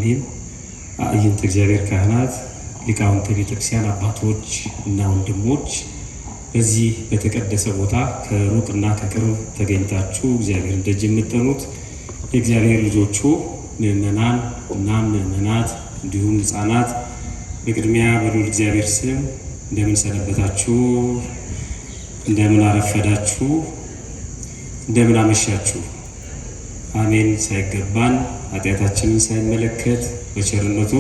አሜን። አእይንተ እግዚአብሔር ካህናት፣ ሊቃውንተ ቤተክርስቲያን አባቶች እና ወንድሞች በዚህ በተቀደሰ ቦታ ከሩቅና ከቅርብ ተገኝታችሁ እግዚአብሔርን ደጅ የምትጠኑት የእግዚአብሔር ልጆቹ ምእመናን እና ምእመናት እንዲሁም ሕፃናት በቅድሚያ በልዑል እግዚአብሔር ስም እንደምን ሰነበታችሁ? እንደምን አረፈዳችሁ? እንደምን አመሻችሁ? አሜን። ሳይገባን ኃጢአታችንን ሳይመለከት በቸርነቱ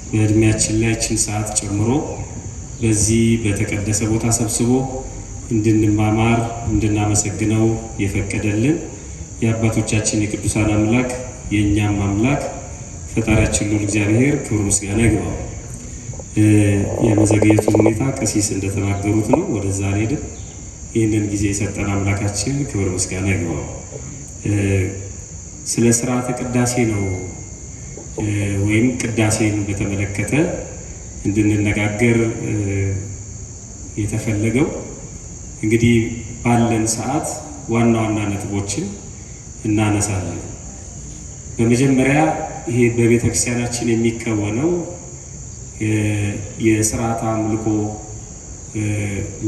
በእድሜያችን ላይ ይህችን ሰዓት ጨምሮ በዚህ በተቀደሰ ቦታ ሰብስቦ እንድንማማር እንድናመሰግነው የፈቀደልን የአባቶቻችን የቅዱሳን አምላክ የእኛም አምላክ ፈጣሪያችን ልዑል እግዚአብሔር ክብር ምስጋና ይግባው። የመዘግየቱ ሁኔታ ቀሲስ እንደተናገሩት ነው። ወደዛ አልሄድም። ይህንን ጊዜ የሰጠን አምላካችን ክብር ምስጋና ይግባው። ስለ ስርዓተ ቅዳሴ ነው ወይም ቅዳሴን በተመለከተ እንድንነጋገር የተፈለገው። እንግዲህ ባለን ሰዓት ዋና ዋና ነጥቦችን እናነሳለን። በመጀመሪያ ይሄ በቤተ ክርስቲያናችን የሚከወነው የስርዓተ አምልኮ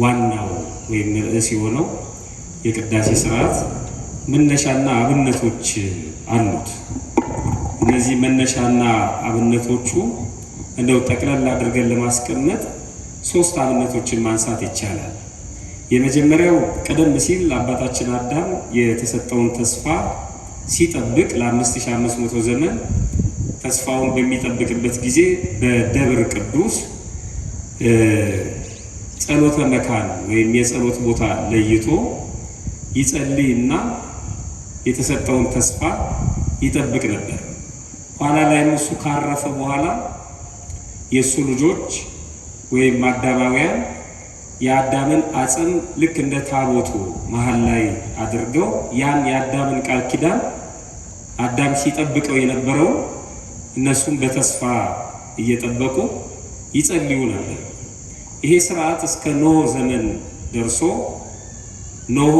ዋናው ወይም ርዕስ የሆነው የቅዳሴ ስርዓት መነሻና አብነቶች አሉት። እነዚህ መነሻና አብነቶቹ እንደው ጠቅላላ አድርገን ለማስቀመጥ 3 አብነቶችን ማንሳት ይቻላል። የመጀመሪያው ቀደም ሲል አባታችን አዳም የተሰጠውን ተስፋ ሲጠብቅ ለ5500 ዘመን ተስፋውን በሚጠብቅበት ጊዜ በደብረ ቅዱስ ጸሎተ መካን ወይም የጸሎት ቦታ ለይቶ ይጸልይና የተሰጠውን ተስፋ ይጠብቅ ነበር። ኋላ ላይ እሱ ካረፈ በኋላ የእሱ ልጆች ወይም አዳማውያን የአዳምን አጽም ልክ እንደ ታቦቱ መሀል ላይ አድርገው ያን የአዳምን ቃል ኪዳን አዳም ሲጠብቀው የነበረው እነሱም በተስፋ እየጠበቁ ይጸልዩ ነበር። ይሄ ስርዓት እስከ ኖህ ዘመን ደርሶ ኖህ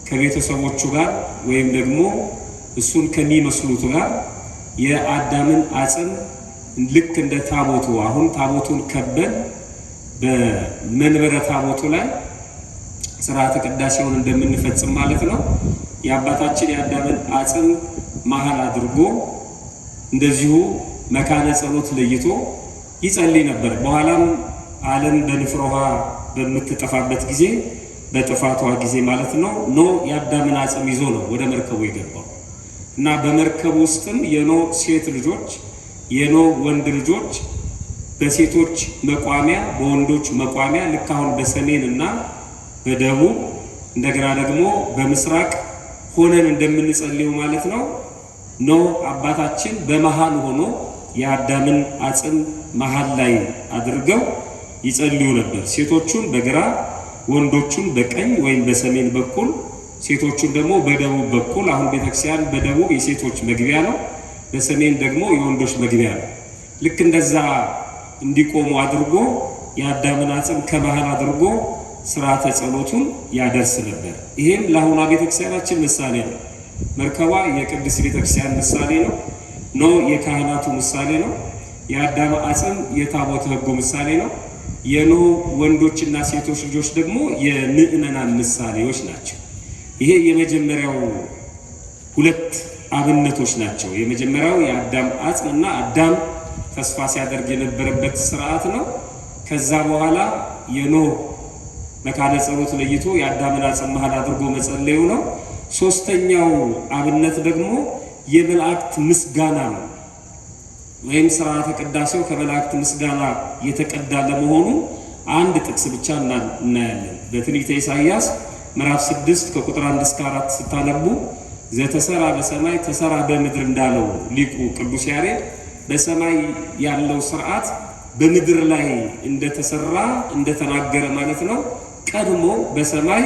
ከቤተሰቦቹ ጋር ወይም ደግሞ እሱን ከሚመስሉት ጋር የአዳምን አጽም ልክ እንደ ታቦቱ አሁን ታቦቱን ከበን በመንበረ ታቦቱ ላይ ስርዓተ ቅዳሴውን እንደምንፈጽም ማለት ነው። የአባታችን የአዳምን አጽም መሀል አድርጎ እንደዚሁ መካነ ጸሎት ለይቶ ይጸልይ ነበር። በኋላም ዓለም በንፍረ ውሃ በምትጠፋበት ጊዜ በጥፋቷ ጊዜ ማለት ነው ኖህ የአዳምን አጽም ይዞ ነው ወደ መርከቡ የገባው እና በመርከቡ ውስጥም የኖህ ሴት ልጆች የኖህ ወንድ ልጆች በሴቶች መቋሚያ በወንዶች መቋሚያ ልክ አሁን በሰሜን እና በደቡብ እንደገና ደግሞ በምስራቅ ሆነን እንደምንጸልየው ማለት ነው ኖህ አባታችን በመሃል ሆኖ የአዳምን አጽም መሃል ላይ አድርገው ይጸልዩ ነበር። ሴቶቹን በግራ ወንዶቹን በቀኝ ወይም በሰሜን በኩል ሴቶቹን ደግሞ በደቡብ በኩል። አሁን ቤተክርስቲያን በደቡብ የሴቶች መግቢያ ነው፣ በሰሜን ደግሞ የወንዶች መግቢያ ነው። ልክ እንደዛ እንዲቆሙ አድርጎ የአዳምን አጽም ከመሃል አድርጎ ስርዓተ ጸሎቱን ያደርስ ነበር። ይሄም ለአሁኗ ቤተክርስቲያናችን ምሳሌ ነው። መርከቧ የቅድስት ቤተክርስቲያን ምሳሌ ነው። ኖህ የካህናቱ ምሳሌ ነው። የአዳም አጽም የታቦተ ሕጉ ምሳሌ ነው። የኖህ ወንዶችና ሴቶች ልጆች ደግሞ የምእመናን ምሳሌዎች ናቸው። ይሄ የመጀመሪያው 2 አብነቶች ናቸው። የመጀመሪያው የአዳም አጽምና አዳም ተስፋ ሲያደርግ የነበረበት ስርዓት ነው። ከዛ በኋላ የኖህ መካነ ጸሎት ለይቶ የአዳምን አጽም መሃል አድርጎ መጸለዩ ነው። 3ኛው አብነት ደግሞ የመላእክት ምስጋና ነው። ወይም ስርዓተ ቅዳሴው ከመላእክት ምስጋና የተቀዳ ለመሆኑ አንድ ጥቅስ ብቻ እናያለን። በትንቢተ ኢሳይያስ ምዕራፍ 6 ከቁጥር 1 እስከ 4 ስታነቡ ዘተሰራ በሰማይ ተሰራ በምድር እንዳለው ሊቁ ቅዱስ ያሬድ በሰማይ ያለው ስርዓት በምድር ላይ እንደተሰራ እንደተናገረ ማለት ነው። ቀድሞ በሰማይ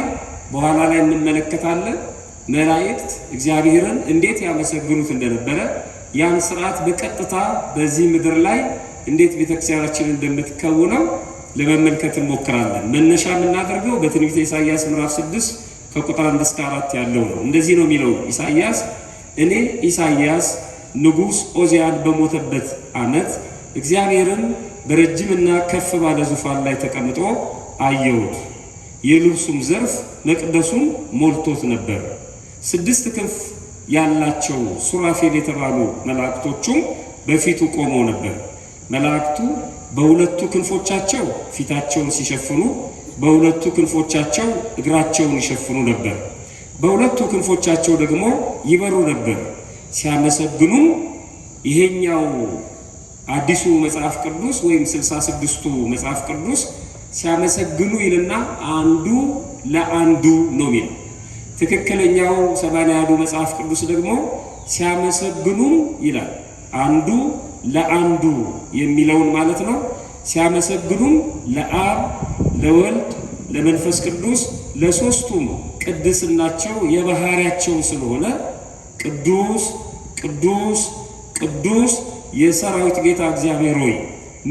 በኋላ ላይ እንመለከታለን መላእክት እግዚአብሔርን እንዴት ያመሰግኑት እንደነበረ ያን ስርዓት በቀጥታ በዚህ ምድር ላይ እንዴት ቤተክርስቲያናችን እንደምትከውነው ለመመልከት እንሞክራለን። መነሻ የምናደርገው በትንቢተ ኢሳይያስ ምዕራፍ 6 ከቁጥር 1 እስከ 4 ያለው ነው። እንደዚህ ነው የሚለው ኢሳይያስ፣ እኔ ኢሳይያስ ንጉሥ ኦዚያን በሞተበት ዓመት እግዚአብሔርን በረጅምና ከፍ ባለ ዙፋን ላይ ተቀምጦ አየሁት። የልብሱም ዘርፍ መቅደሱን ሞልቶት ነበር። 6 ክንፍ ያላቸው ሱራፌል የተባሉ መላእክቶቹም በፊቱ ቆመው ነበር። መላእክቱ በሁለቱ ክንፎቻቸው ፊታቸውን ሲሸፍኑ፣ በሁለቱ ክንፎቻቸው እግራቸውን ይሸፍኑ ነበር። በሁለቱ ክንፎቻቸው ደግሞ ይበሩ ነበር። ሲያመሰግኑ ይሄኛው አዲሱ መጽሐፍ ቅዱስ ወይም 66ቱ መጽሐፍ ቅዱስ ሲያመሰግኑ ይልና አንዱ ለአንዱ ነው የሚል። ትክክለኛው 80ዱ መጽሐፍ ቅዱስ ደግሞ ሲያመሰግኑ ይላል። አንዱ ለአንዱ የሚለውን ማለት ነው። ሲያመሰግኑ ለአብ ለወልድ ለመንፈስ ቅዱስ ለሶስቱም ቅድስናቸው የባህሪያቸው ስለሆነ ቅዱስ ቅዱስ ቅዱስ የሰራዊት ጌታ እግዚአብሔር ሆይ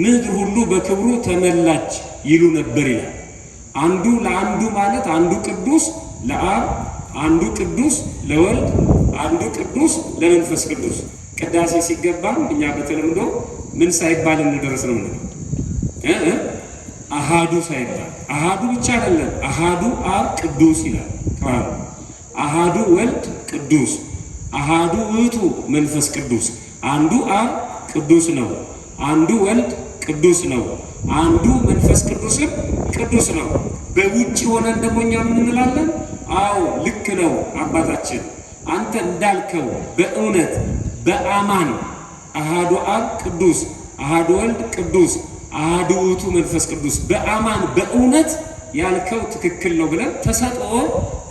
ምድር ሁሉ በክብሩ ተመላች ይሉ ነበር ይላል። አንዱ ለአንዱ ማለት አንዱ ቅዱስ ለአብ፣ አንዱ ቅዱስ ለወልድ፣ አንዱ ቅዱስ ለመንፈስ ቅዱስ። ቅዳሴ ሲገባም እኛ በተለምዶ ምን ሳይባል እንደደረስ ነው አሃዱ ሳይባል። አሃዱ ብቻ አይደለም፣ አሃዱ አብ ቅዱስ ይላል ቃሉ። አሃዱ ወልድ ቅዱስ፣ አሃዱ ውእቱ መንፈስ ቅዱስ። አንዱ አብ ቅዱስ ነው፣ አንዱ ወልድ ቅዱስ ነው፣ አንዱ መንፈስ ቅዱስም ቅዱስ ነው። በውጭ ሆነን ደግሞ እኛ ምን እንላለን? አዎ ልክ ነው አባታችን አንተ እንዳልከው በእውነት በአማን አሃዱ አብ ቅዱስ፣ አሃዱ ወልድ ቅዱስ፣ አሃዱ ውእቱ መንፈስ ቅዱስ በአማን በእውነት ያልከው ትክክል ነው ብለን ተሰጥኦ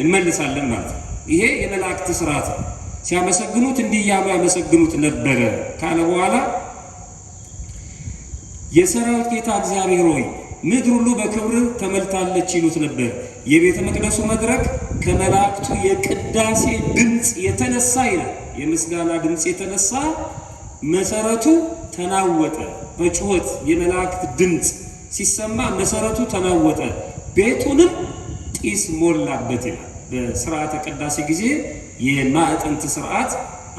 እንመልሳለን ማለት ነው። ይሄ የመላእክት ስርዓት ነው። ሲያመሰግኑት እንዲህ እያሉ ያመሰግኑት ነበረ ካለ በኋላ የሰራዊት ጌታ እግዚአብሔር ሆይ ምድር ሁሉ በክብር ተመልታለች ይሉት ነበር። የቤተ መቅደሱ መድረክ ከመላእክቱ የቅዳሴ ድምፅ የተነሳ ይላል፣ የምስጋና ድምፅ የተነሳ መሰረቱ ተናወጠ። በጩኸት የመላእክት ድምፅ ሲሰማ መሰረቱ ተናወጠ፣ ቤቱንም ጢስ ሞላበት ይላል። በስርዓተ ቅዳሴ ጊዜ የማዕጠንት ስርዓት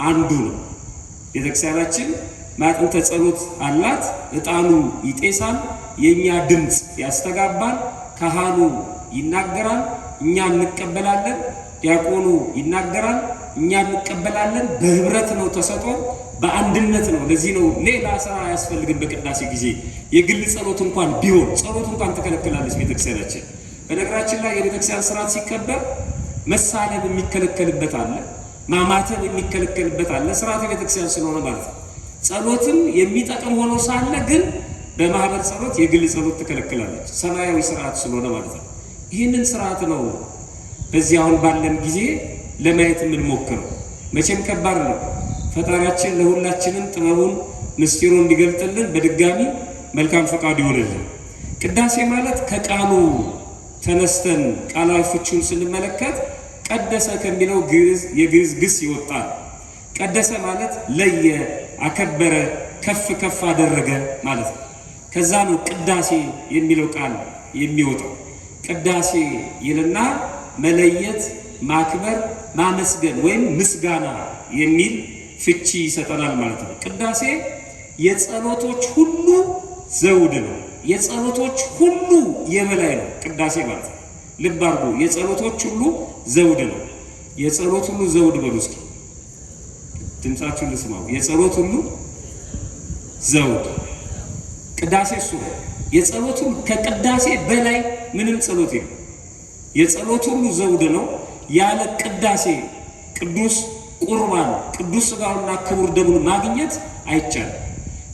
አንዱ ነው። ቤተክርስቲያናችን ማዕጠንተ ጸሎት አላት። ዕጣኑ ይጤሳል፣ የእኛ ድምፅ ያስተጋባል፣ ካህኑ ይናገራል፣ እኛ እንቀበላለን፣ ዲያቆኑ ይናገራል፣ እኛ እንቀበላለን። በህብረት ነው ተሰጥኦ፣ በአንድነት ነው። ለዚህ ነው ሌላ ስራ አያስፈልግም። በቅዳሴ ጊዜ የግል ጸሎት እንኳን ቢሆን ጸሎት እንኳን ተከለከላለች ቤተክርስቲያናችን። በነገራችን ላይ የቤተክርስቲያን ስርዓት ሲከበር መሳለም የሚከለከልበት አለ፣ ማማተብ የሚከለከልበት አለ። ስርዓት ቤተክርስቲያን ስለሆነ ማለት ነው። ጸሎትም የሚጠቅም ሆኖ ሳለ ግን በማህበር ጸሎት የግል ጸሎት ትከለከላለች፣ ሰማያዊ ስርዓት ስለሆነ ማለት ነው። ይህንን ስርዓት ነው በዚህ አሁን ባለን ጊዜ ለማየት የምንሞክረው። መቼም ከባድ ነው። ፈጣሪያችን ለሁላችንም ጥበቡን ምስጢሩን እንዲገልጥልን በድጋሚ መልካም ፈቃዱ ይሆንልን። ቅዳሴ ማለት ከቃሉ ተነስተን ቃላዊ ፍቹን ስንመለከት ቀደሰ ከሚለው የግዕዝ ግስ ይወጣል። ቀደሰ ማለት ለየ፣ አከበረ፣ ከፍ ከፍ አደረገ ማለት ነው። ከዛ ነው ቅዳሴ የሚለው ቃል የሚወጣው። ቅዳሴ ይልና መለየት፣ ማክበር፣ ማመስገን ወይም ምስጋና የሚል ፍቺ ይሰጠናል ማለት ነው። ቅዳሴ የጸሎቶች ሁሉ ዘውድ ነው። የጸሎቶች ሁሉ የበላይ ነው ቅዳሴ ማለት ነው። ልብ አድርጎ የጸሎቶች ሁሉ ዘውድ ነው። የጸሎት ሁሉ ዘውድ በሉ እስኪ ድምፃችሁን ልስማው። የጸሎት ሁሉ ዘውድ ቅዳሴ እሱ ነው። የጸሎት ሁሉ ከቅዳሴ በላይ ምንም ጸሎት የለም። የጸሎት ሁሉ ዘውድ ነው። ያለ ቅዳሴ ቅዱስ ቁርባን ቅዱስ ሥጋውና ክቡር ደሙን ማግኘት አይቻልም።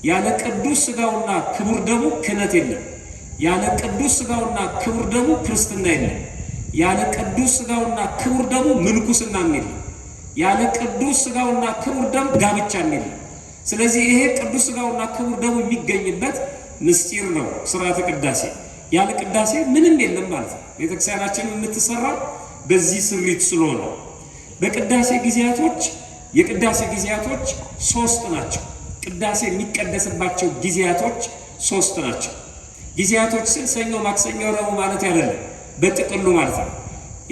ያለ ቅዱስ ሥጋውና ክቡር ደሙ ክህነት የለም። ያለ ቅዱስ ሥጋውና ክቡር ደሙ ክርስትና የለም። ያለ ቅዱስ ሥጋውና ክቡር ደሙ ምንኩስናም የለም። ያለ ቅዱስ ሥጋውና ክቡር ደሙ ጋብቻም የለም። ስለዚህ ይሄ ቅዱስ ሥጋውና ክቡር ደሙ የሚገኝበት ምስጢር ነው ስርዓተ ቅዳሴ። ያለ ቅዳሴ ምንም የለም ማለት ነው። ቤተክርስቲያናችን የምትሰራው በዚህ ስሪት ስለሆነ በቅዳሴ ጊዜያቶች የቅዳሴ ጊዜያቶች 3 ናቸው። ቅዳሴ የሚቀደስባቸው ጊዜያቶች 3 ናቸው። ጊዜያቶች ስል ሰኞ፣ ማክሰኞ፣ ረቡዕ ማለት አይደለም፣ በጥቅሉ ማለት ነው።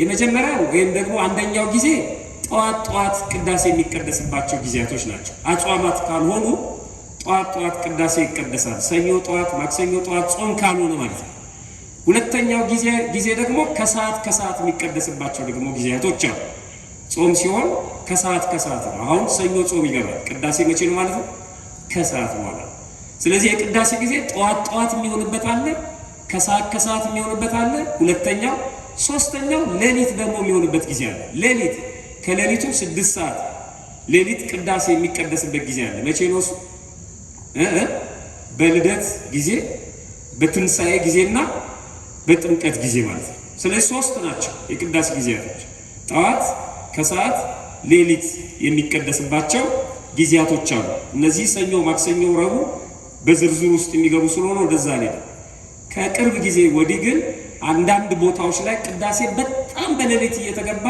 የመጀመሪያው ወይም ደግሞ አንደኛው ጊዜ ጠዋት ቅዳሴ የሚቀደስባቸው ጊዜያቶች ናቸው። አጽዋማት ካልሆኑ ጠዋት ቅዳሴ ይቀደሳል። ሰኞ ጠዋት፣ ማክሰኞ ጠዋት ጾም ካልሆነ ማለት ነው። ሁለተኛው ጊዜ ደግሞ ከሰዓት የሚቀደስባቸው ደግሞ ጊዜያቶች አሉ። ጾም ሲሆን ከሰዓት ነው። አሁን ሰኞ ጾም ይገባል። ቅዳሴ መቼ ነው ማለት ነው? ከሰዓት በኋላ። ስለዚህ የቅዳሴ ጊዜ ጠዋት የሚሆንበት አለ፣ ከሰዓት የሚሆንበት አለ። ሁለተኛው ሶስተኛው ሌሊት ደግሞ የሚሆንበት ጊዜ አለ። ሌሊት ከሌሊቱ 6 ሰዓት ሌሊት ቅዳሴ የሚቀደስበት ጊዜ አለ። መቼ ነው እሱ? በልደት ጊዜ፣ በትንሣኤ ጊዜና በጥምቀት ጊዜ ማለት ነው። ስለዚህ 3 ናቸው የቅዳሴ ጊዜያቶች፣ ጠዋት፣ ከሰዓት፣ ሌሊት የሚቀደስባቸው ጊዜያቶች አሉ። እነዚህ ሰኞ፣ ማክሰኞ፣ ረቡዕ በዝርዝር ውስጥ የሚገቡ ስለሆነ ወደዛ ሄደ። ከቅርብ ጊዜ ወዲህ ግን አንዳንድ ቦታዎች ላይ ቅዳሴ በጣም በሌሊት እየተገባ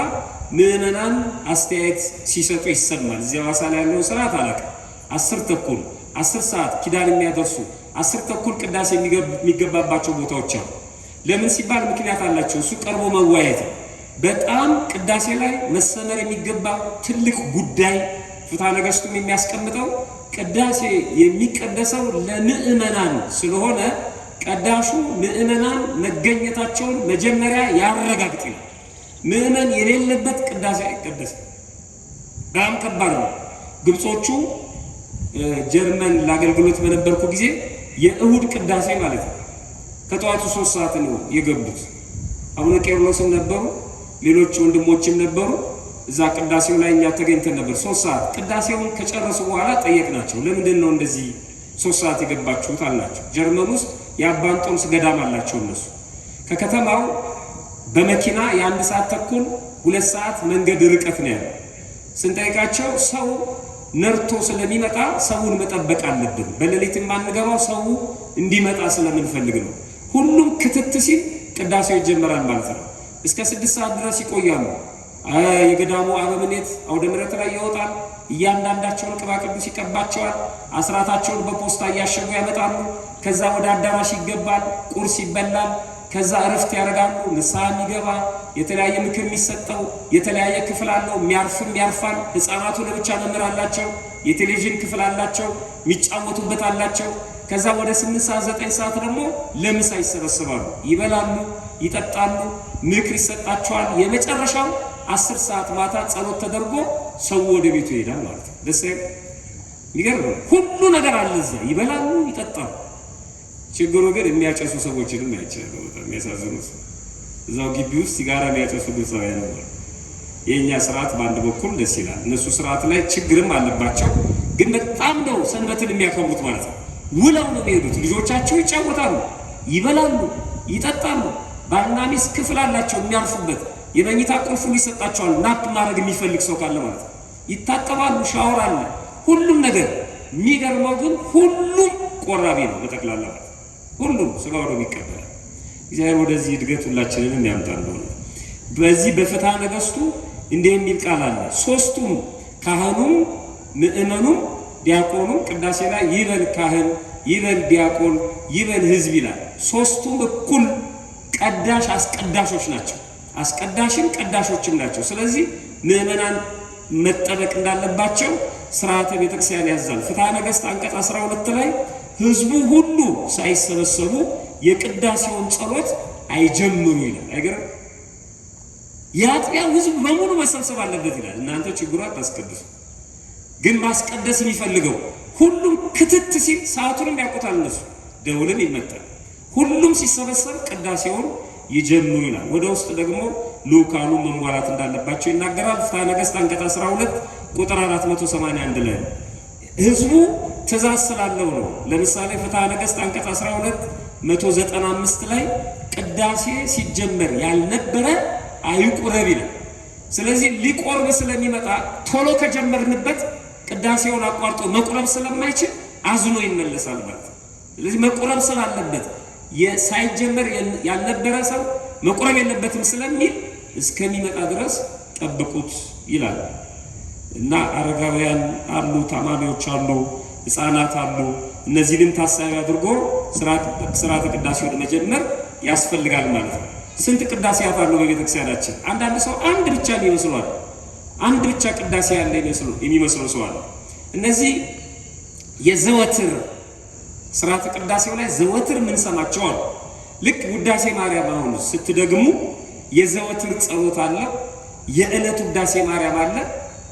ምዕመናን አስተያየት ሲሰጡ ይሰማል። እዚያ ሐዋሳ ላይ ያለው ስርዓት አላውቅም። 10 ተኩል 10 ሰዓት ኪዳን የሚያደርሱ 10 ተኩል ቅዳሴ የሚገባባቸው ቦታዎች አሉ። ለምን ሲባል ምክንያት አላቸው። እሱ ቀርቦ መዋየት ነው። በጣም ቅዳሴ ላይ መሰመር የሚገባ ትልቅ ጉዳይ ፍትሐ ነገሥቱም የሚያስቀምጠው ቅዳሴ የሚቀደሰው ለምዕመናን ስለሆነ ቀዳሹ ምዕመናን መገኘታቸውን መጀመሪያ ያረጋግጥ ነው። ምዕመን የሌለበት ቅዳሴ አይቀደስም። በጣም ከባድ ነው። ግብጾቹ ጀርመን ለአገልግሎት በነበርኩ ጊዜ የእሁድ ቅዳሴ ማለት ነው ከጠዋቱ 3 ሰዓት ነው የገቡት። አቡነ ቄርሎስም ነበሩ፣ ሌሎች ወንድሞችም ነበሩ። እዛ ቅዳሴው ላይ እኛ ተገኝተን ነበር። 3 ሰዓት ቅዳሴውን ከጨረሱ በኋላ ጠየቅናቸው። ለምንድን ነው እንደዚህ 3 ሰዓት የገባችሁት አልናቸው። ጀርመን ውስጥ የአባ እንጦንስ ገዳም አላቸው። እነሱ ከከተማው በመኪና የ1 ሰዓት ተኩል 2 ሰዓት መንገድ ርቀት ነው ያለው። ስንጠይቃቸው ሰው ነርቶ ስለሚመጣ ሰውን መጠበቅ አለብን፣ በሌሊት የማንገባው ሰው እንዲመጣ ስለምንፈልግ ነው። ሁሉም ክትት ሲል ቅዳሴው ይጀምራል ማለት ነው። እስከ 6 ሰዓት ድረስ ይቆያሉ። የገዳሙ አበምኔት አውደ ምሕረት ላይ ይወጣል። እያንዳንዳቸውን ቅባ ቅዱስ ይቀባቸዋል። አስራታቸውን በፖስታ እያሸጉ ያመጣሉ። ከዛ ወደ አዳራሽ ይገባል። ቁርስ ይበላል። ከዛ እረፍት ያደርጋሉ። ንስሐ የሚገባ የተለያየ ምክር የሚሰጠው የተለያየ ክፍል አለው። የሚያርፍም ያርፋል። ህፃናቱ ለብቻ መምህር አላቸው። የቴሌቪዥን ክፍል አላቸው። የሚጫወቱበት አላቸው። ከዛ ወደ 8 ሰዓት 9 ሰዓት ደግሞ ለምሳ ይሰበሰባሉ። ይበላሉ፣ ይጠጣሉ፣ ምክር ይሰጣቸዋል። የመጨረሻው 10 ሰዓት ማታ ጸሎት ተደርጎ ሰው ወደ ቤቱ ይሄዳል ማለት ነው። ደስ ይገርም። ሁሉ ነገር አለ እዛ። ይበላሉ፣ ይጠጣሉ። ችግሩ ግን የሚያጨሱ ሰዎችንም አይቻለሁ። በጣም የሚያሳዝኑት እዛው ግቢ ውስጥ ሲጋራ የሚያጨሱ ግብፃውያን ነው። የእኛ ስርዓት በአንድ በኩል ደስ ይላል። እነሱ ስርዓት ላይ ችግርም አለባቸው፣ ግን በጣም ነው ሰንበትን የሚያከብሩት ማለት ነው። ውለው ነው የሚሄዱት። ልጆቻቸው ይጫወታሉ፣ ይበላሉ፣ ይጠጣሉ። ባልና ሚስት ክፍል አላቸው የሚያርፉበት። የመኝታ ቁልፍ ይሰጣቸዋል። ናፕ ማድረግ የሚፈልግ ሰው ካለ ማለት ነው። ይታጠባሉ፣ ሻወር አለ፣ ሁሉም ነገር። የሚገርመው ግን ሁሉም ቆራቢ ነው በጠቅላላ ማለት ሁሉም ስጋው ነው ይቀበላል። እግዚአብሔር ወደዚህ እድገት ሁላችንንም ያምጣል ነው። በዚህ በፍትሐ ነገሥቱ እንዲህ የሚል ቃል አለ። 3ቱም ካህኑም ምእመኑም ዲያቆኑም ቅዳሴ ላይ ይበል ካህን፣ ይበል ዲያቆን፣ ይበል ሕዝብ ይላል። 3ቱም እኩል ቀዳሽ አስቀዳሾች ናቸው። አስቀዳሽም ቀዳሾችም ናቸው። ስለዚህ ምእመናን መጠበቅ እንዳለባቸው ስርዓተ ቤተክርስቲያን ያዛል። ፍትሐ ነገሥት አንቀጽ 12 ላይ ሕዝቡ ሁሉ ሳይሰበሰቡ የቅዳሴውን ጸሎት አይጀምሩ ይላል። አይገርም? የአጥቢያው ሕዝብ በሙሉ መሰብሰብ አለበት ይላል። እናንተ ችግሩ አታስቀድሱ። ግን ማስቀደስ የሚፈልገው ሁሉም ክትት ሲል ሰዓቱንም ያውቁታል። እነሱ ደውልን ይመጣል። ሁሉም ሲሰበሰብ ቅዳሴውን ይጀምሩ ይላል። ወደ ውስጥ ደግሞ ልኡካኑ መሟላት እንዳለባቸው ይናገራል። ፍትሐ ነገሥት አንቀጽ 12 ቁጥር 481 ላይ ሕዝቡ ትእዛዝ ስላለው ነው። ለምሳሌ ፍትሐ ነገሥት አንቀጽ 12 195 ላይ ቅዳሴ ሲጀመር ያልነበረ አይቁረብ ይላል። ስለዚህ ሊቆርብ ስለሚመጣ ቶሎ ከጀመርንበት ቅዳሴውን አቋርጦ መቁረብ ስለማይችል አዝኖ ይመለሳል ማለት ነው። ስለዚህ መቁረብ ስላለበት ሳይጀመር ያልነበረ ሰው መቁረብ የለበትም ስለሚል እስከሚመጣ ድረስ ጠብቁት ይላል። እና አረጋውያን አሉ፣ ታማሚዎች አሉ፣ ሕፃናት አሉ። እነዚህንም ታሳቢ አድርጎ ስርዓተ ቅዳሴውን መጀመር ያስፈልጋል ማለት ነው። ስንት ቅዳሴያት አሉ በቤተክርስቲያናችን? አንዳንድ ሰው አንድ ብቻ ይመስለዋል። አንድ ብቻ ቅዳሴ ያለ የሚመስለው ሰው አለ። እነዚህ የዘወትር ስርዓተ ቅዳሴው ላይ ዘወትር ምን ሰማቸው አሉ። ልክ ውዳሴ ማርያም አሁን ስትደግሙ የዘወትር ጸሎት አለ፣ የዕለት ውዳሴ ማርያም አለ፣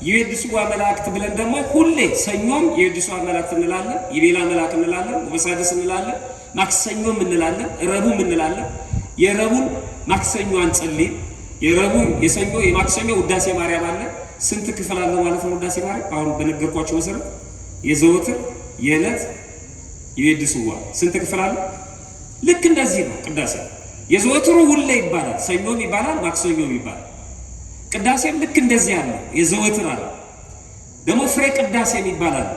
የየድስዋ መላእክት ብለን ደግሞ ሁሌ ሰኞም የየድስዋ መላእክት እንላለን፣ የሌላ መልአክ እንላለን፣ ወበሳድስ እንላለን፣ ማክሰኞም እንላለን፣ ረቡዕም እንላለን። የረቡዕ ማክሰኞ አንጸልይ፣ የረቡዕ የሰኞ የማክሰኞ ውዳሴ ማርያም አለ። ስንት ክፍል አለው ማለት ነው ውዳሴ ማርያም? አሁን በነገርኳችሁ መሰረት የዘወትር የዕለት የየድስዋ ስንት ክፍል አለ? ልክ እንደዚህ ነው ቅዳሴ። የዘወትሩ ሁሌ ይባላል፣ ሰኞም ይባላል፣ ማክሰኞም ይባላል። ቅዳሴም ልክ እንደዚህ ያለ የዘወትር አለ። ደግሞ ፍሬ ቅዳሴም ይባላል።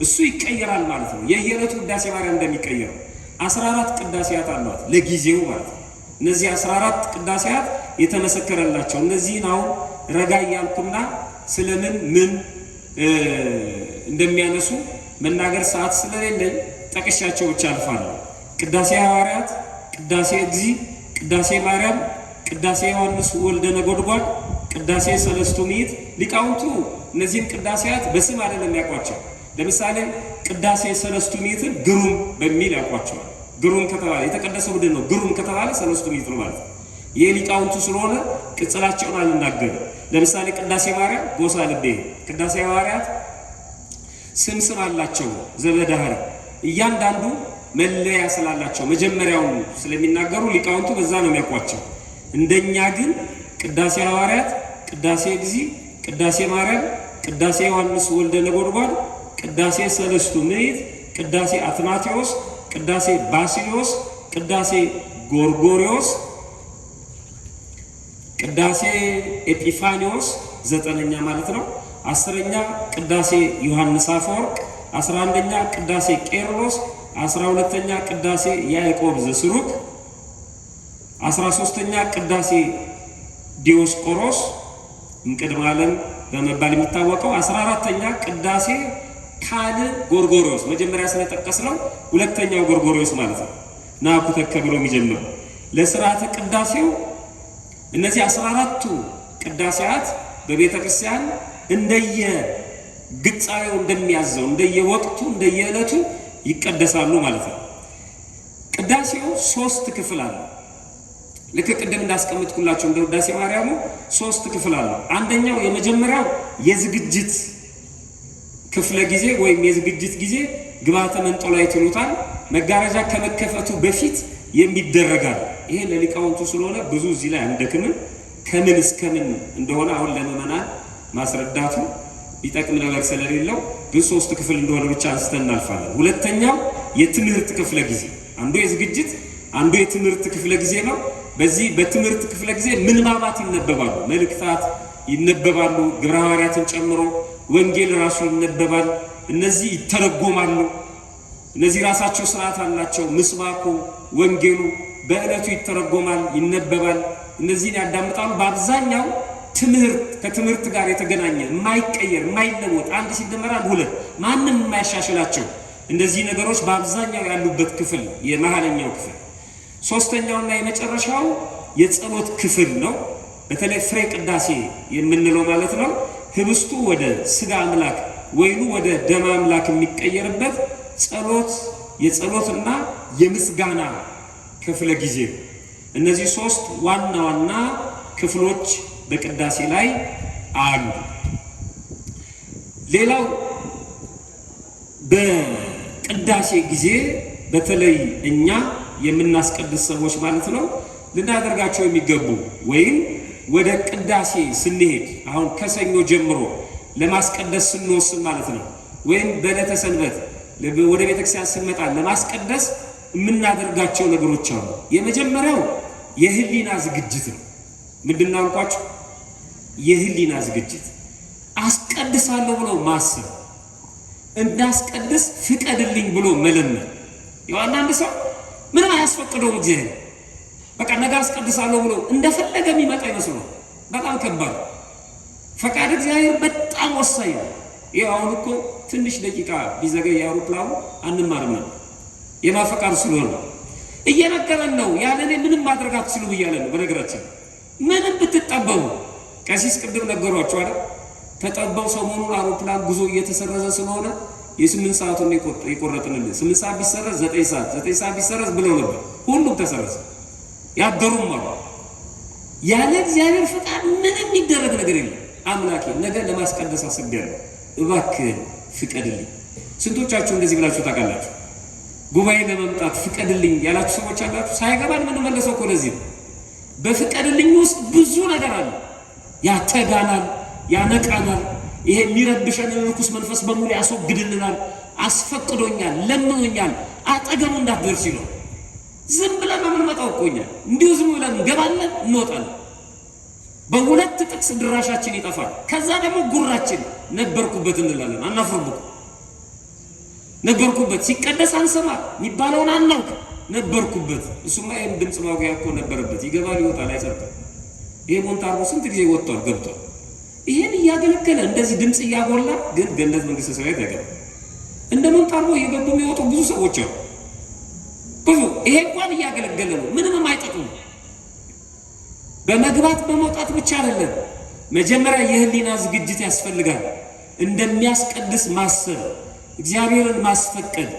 እሱ ይቀየራል ማለት ነው። የየዕለቱ ውዳሴ ማርያም እንደሚቀየረው 14 ቅዳሴያት አሏት ለጊዜው ማለት ነው። እነዚህ 14 ቅዳሴያት የተመሰከረላቸው እነዚህን አሁን ረጋ እያልኩና ስለምን ምን እንደሚያነሱ መናገር ሰዓት ስለሌለኝ ጠቅሻቸው ብቻ አልፋለሁ። ቅዳሴ ሐዋርያት፣ ቅዳሴ እግዚእ፣ ቅዳሴ ማርያም፣ ቅዳሴ ዮሐንስ ወልደ ነጎድጓድ፣ ቅዳሴ ሰለስቱ ምዕት። ሊቃውንቱ እነዚህን ቅዳሴያት በስም አይደለም ያውቋቸው። ለምሳሌ ቅዳሴ ሰለስቱ ምዕትን ግሩም በሚል ያውቋቸዋል። ግሩም ከተባለ የተቀደሰ ቡድን ነው። ግሩም ከተባለ ሰለስቱ ምዕት ነው ማለት ነው። የሊቃውንቱ ስለሆነ ቅጽላቸውን አልናገርም። ለምሳሌ ቅዳሴ ማርያም ጎሳ ልቤ፣ ቅዳሴ ሐዋርያት ስም አላቸው ዘበዳህር፣ እያንዳንዱ መለያ ስላላቸው መጀመሪያውን ስለሚናገሩ ሊቃውንቱ በዛ ነው የሚያውቋቸው። እንደኛ ግን ቅዳሴ ሐዋርያት፣ ቅዳሴ እግዚእ፣ ቅዳሴ ማርያም፣ ቅዳሴ ዮሐንስ ወልደ ነጎድጓድ፣ ቅዳሴ ሰለስቱ ምዕት፣ ቅዳሴ አትናቴዎስ፣ ቅዳሴ ባሲሊዮስ፣ ቅዳሴ ጎርጎሪዮስ፣ ቅዳሴ ኤጲፋኒዎስ 9ኛ ማለት ነው። 10ኛ ቅዳሴ ዮሐንስ አፈወርቅ፣ 11ኛ ቅዳሴ ቄርሎስ፣ 12ኛ ቅዳሴ ያዕቆብ ዘስሩግ፣ 13ኛ ቅዳሴ ዲዮስቆሮስ እምቅድመ ዓለም በመባል የሚታወቀው፣ 14ኛ ቅዳሴ ካል ጎርጎሪዮስ መጀመሪያ ስለጠቀስነው ሁለተኛው ጎርጎሪዮስ ማለት ነው። ናኩ ተከብሎ የሚጀምረው ለሥርዓተ ቅዳሴው እነዚህ 14ቱ ቅዳሴያት በቤተ ክርስቲያን እንደየ ግጻዌው እንደሚያዘው እንደየወቅቱ እንደየዕለቱ ይቀደሳሉ ማለት ነው። ቅዳሴው 3 ክፍል አለው። ልክ ቅድም እንዳስቀምጥኩላችሁ እንደ ውዳሴ ማርያሙ 3 ክፍል አለው። አንደኛው የመጀመሪያው የዝግጅት ክፍለ ጊዜ ወይም የዝግጅት ጊዜ ግብአተ መንጦላዕት ይሉታል። መጋረጃ ከመከፈቱ በፊት የሚደረጋል። ይሄ ለሊቃውንቱ ስለሆነ ብዙ እዚህ ላይ አንደክምም። ከምን እስከምን እንደሆነ አሁን ለምእመናን ማስረዳቱ ሊጠቅም ነገር ስለሌለው ግን 3 ክፍል እንደሆነ ብቻ አንስተን እናልፋለን። ሁለተኛው የትምህርት ክፍለ ጊዜ፣ አንዱ የዝግጅት አንዱ የትምህርት ክፍለ ጊዜ ነው። በዚህ በትምህርት ክፍለ ጊዜ ምንባባት ይነበባሉ፣ መልእክታት ይነበባሉ፣ ግብረ ሐዋርያትን ጨምሮ ወንጌል ራሱ ይነበባል። እነዚህ ይተረጎማሉ። እነዚህ ራሳቸው ስርዓት አላቸው። ምስባኩ ወንጌሉ በዕለቱ ይተረጎማል፣ ይነበባል። እነዚህን ያዳምጣሉ። በአብዛኛው ትምህርት ከትምህርት ጋር የተገናኘ የማይቀየር የማይለወጥ አንድ ሲደመር አንድ ሁለት ማንም የማያሻሽላቸው እንደዚህ ነገሮች በአብዛኛው ያሉበት ክፍል የመሃለኛው ክፍል። ሶስተኛውና የመጨረሻው የጸሎት ክፍል ነው። በተለይ ፍሬ ቅዳሴ የምንለው ማለት ነው። ህብስቱ ወደ ስጋ አምላክ ወይኑ ወደ ደም አምላክ የሚቀየርበት ጸሎት የጸሎትና የምስጋና ክፍለ ጊዜ። እነዚህ 3 ዋና ዋና ክፍሎች በቅዳሴ ላይ አሉ። ሌላው በቅዳሴ ጊዜ በተለይ እኛ የምናስቀድስ ሰዎች ማለት ነው ልናደርጋቸው የሚገቡ ወይም ወደ ቅዳሴ ስንሄድ አሁን ከሰኞ ጀምሮ ለማስቀደስ ስንወስን ማለት ነው ወይም በዕለተ ሰንበት ወደ ቤተክርስቲያን ስንመጣ ለማስቀደስ የምናደርጋቸው ነገሮች አሉ። የመጀመሪያው የህሊና ዝግጅት ነው። ምንድነው አልኳችሁ? የህሊና ዝግጅት አስቀድሳለሁ ብሎ ማሰብ፣ እንዳስቀድስ ፍቀድልኝ ብሎ መለመን። አንዳንድ ሰው ምንም አያስፈቅደውም እግዚአብሔር በቃ ነገ አስቀድሳለሁ ብሎ እንደፈለገ የሚመጣ ይመስላል። በጣም ከባድ ፈቃድ እግዚአብሔር በጣም ወሳኝ ነው። ይሄ አሁን እኮ ትንሽ ደቂቃ ቢዘገይ አውሮፕላኑ አንማርም ነው የማፈቃድ ስለሆነ እየነገረን ነው። ያለኔ ምንም ማድረግ አትችሉም እያለ ነው። በነገራችን ምንም ብትጠበቡ ቀሲስ ቅድም ነገሯቸው አይደል? ተጠበው ሰሞኑን አውሮፕላን ጉዞ እየተሰረዘ ስለሆነ የ8 ሰዓቱን ይቆረጥልን 8 ሰዓት ቢሰረዝ 9 ሰዓት 9 ሰዓት ቢሰረዝ ብለው ነበር። ሁሉም ተሰረዘ። ያደሩም አሉ። ያለ እግዚአብሔር ፈቃድ ምንም የሚደረግ ነገር የለም። አምላኬ ነገ ለማስቀደስ አስቤያለሁ፣ እባክህ ፍቀድልኝ። ስንቶቻችሁ እንደዚህ ብላችሁ ታውቃላችሁ? ጉባኤ ለመምጣት ፍቀድልኝ ያላችሁ ሰዎች አላችሁ። ሳይገባን ምን መለሰው እኮ ለዚህ ነው። በፍቀድልኝ ውስጥ ብዙ ነገር አለ። ያተጋናል፣ ያነቃናል። ይሄ የሚረብሸን ርኩስ መንፈስ በሙሉ ያስወግድልናል። አስፈቅዶኛል፣ ለምኖኛል፣ አጠገቡ እንዳትደርስ ይለው። ዝም ብለን ነው የምንመጣው እኮ እኛ እንዲሁ ዝም ብለን እንገባለን እንወጣለን። በሁለት ጥቅስ ድራሻችን ይጠፋል። ከዛ ደግሞ ጉራችን ነበርኩበት እንላለን። አናፍርብኩ ነበርኩበት ሲቀደስ አንሰማ የሚባለውን አናውቅ ነበርኩበት። እሱማ ይሄን ድምጽ ማጉያ እኮ ነበረበት። ይገባል ይወጣል አይሰርቅም። ይሄ ሞንታርቦ ስንት ጊዜ ወጥቷል ገብቷል። ይሄን እያገለገለ እንደዚህ ድምጽ እያጎላ ግን ገነት መንግስተ ሰማያት አይገባም። እንደ ሞንታርቦ እየገቡ የሚወጡ ብዙ ሰዎች አሉ። ብዙ ይሄ እንኳን እያገለገለ ነው፣ ምንም አይጠቅም። በመግባት በመውጣት ብቻ አይደለም። መጀመሪያ የህሊና ዝግጅት ያስፈልጋል። እንደሚያስቀድስ ማሰብ፣ እግዚአብሔርን ማስፈቀድ፣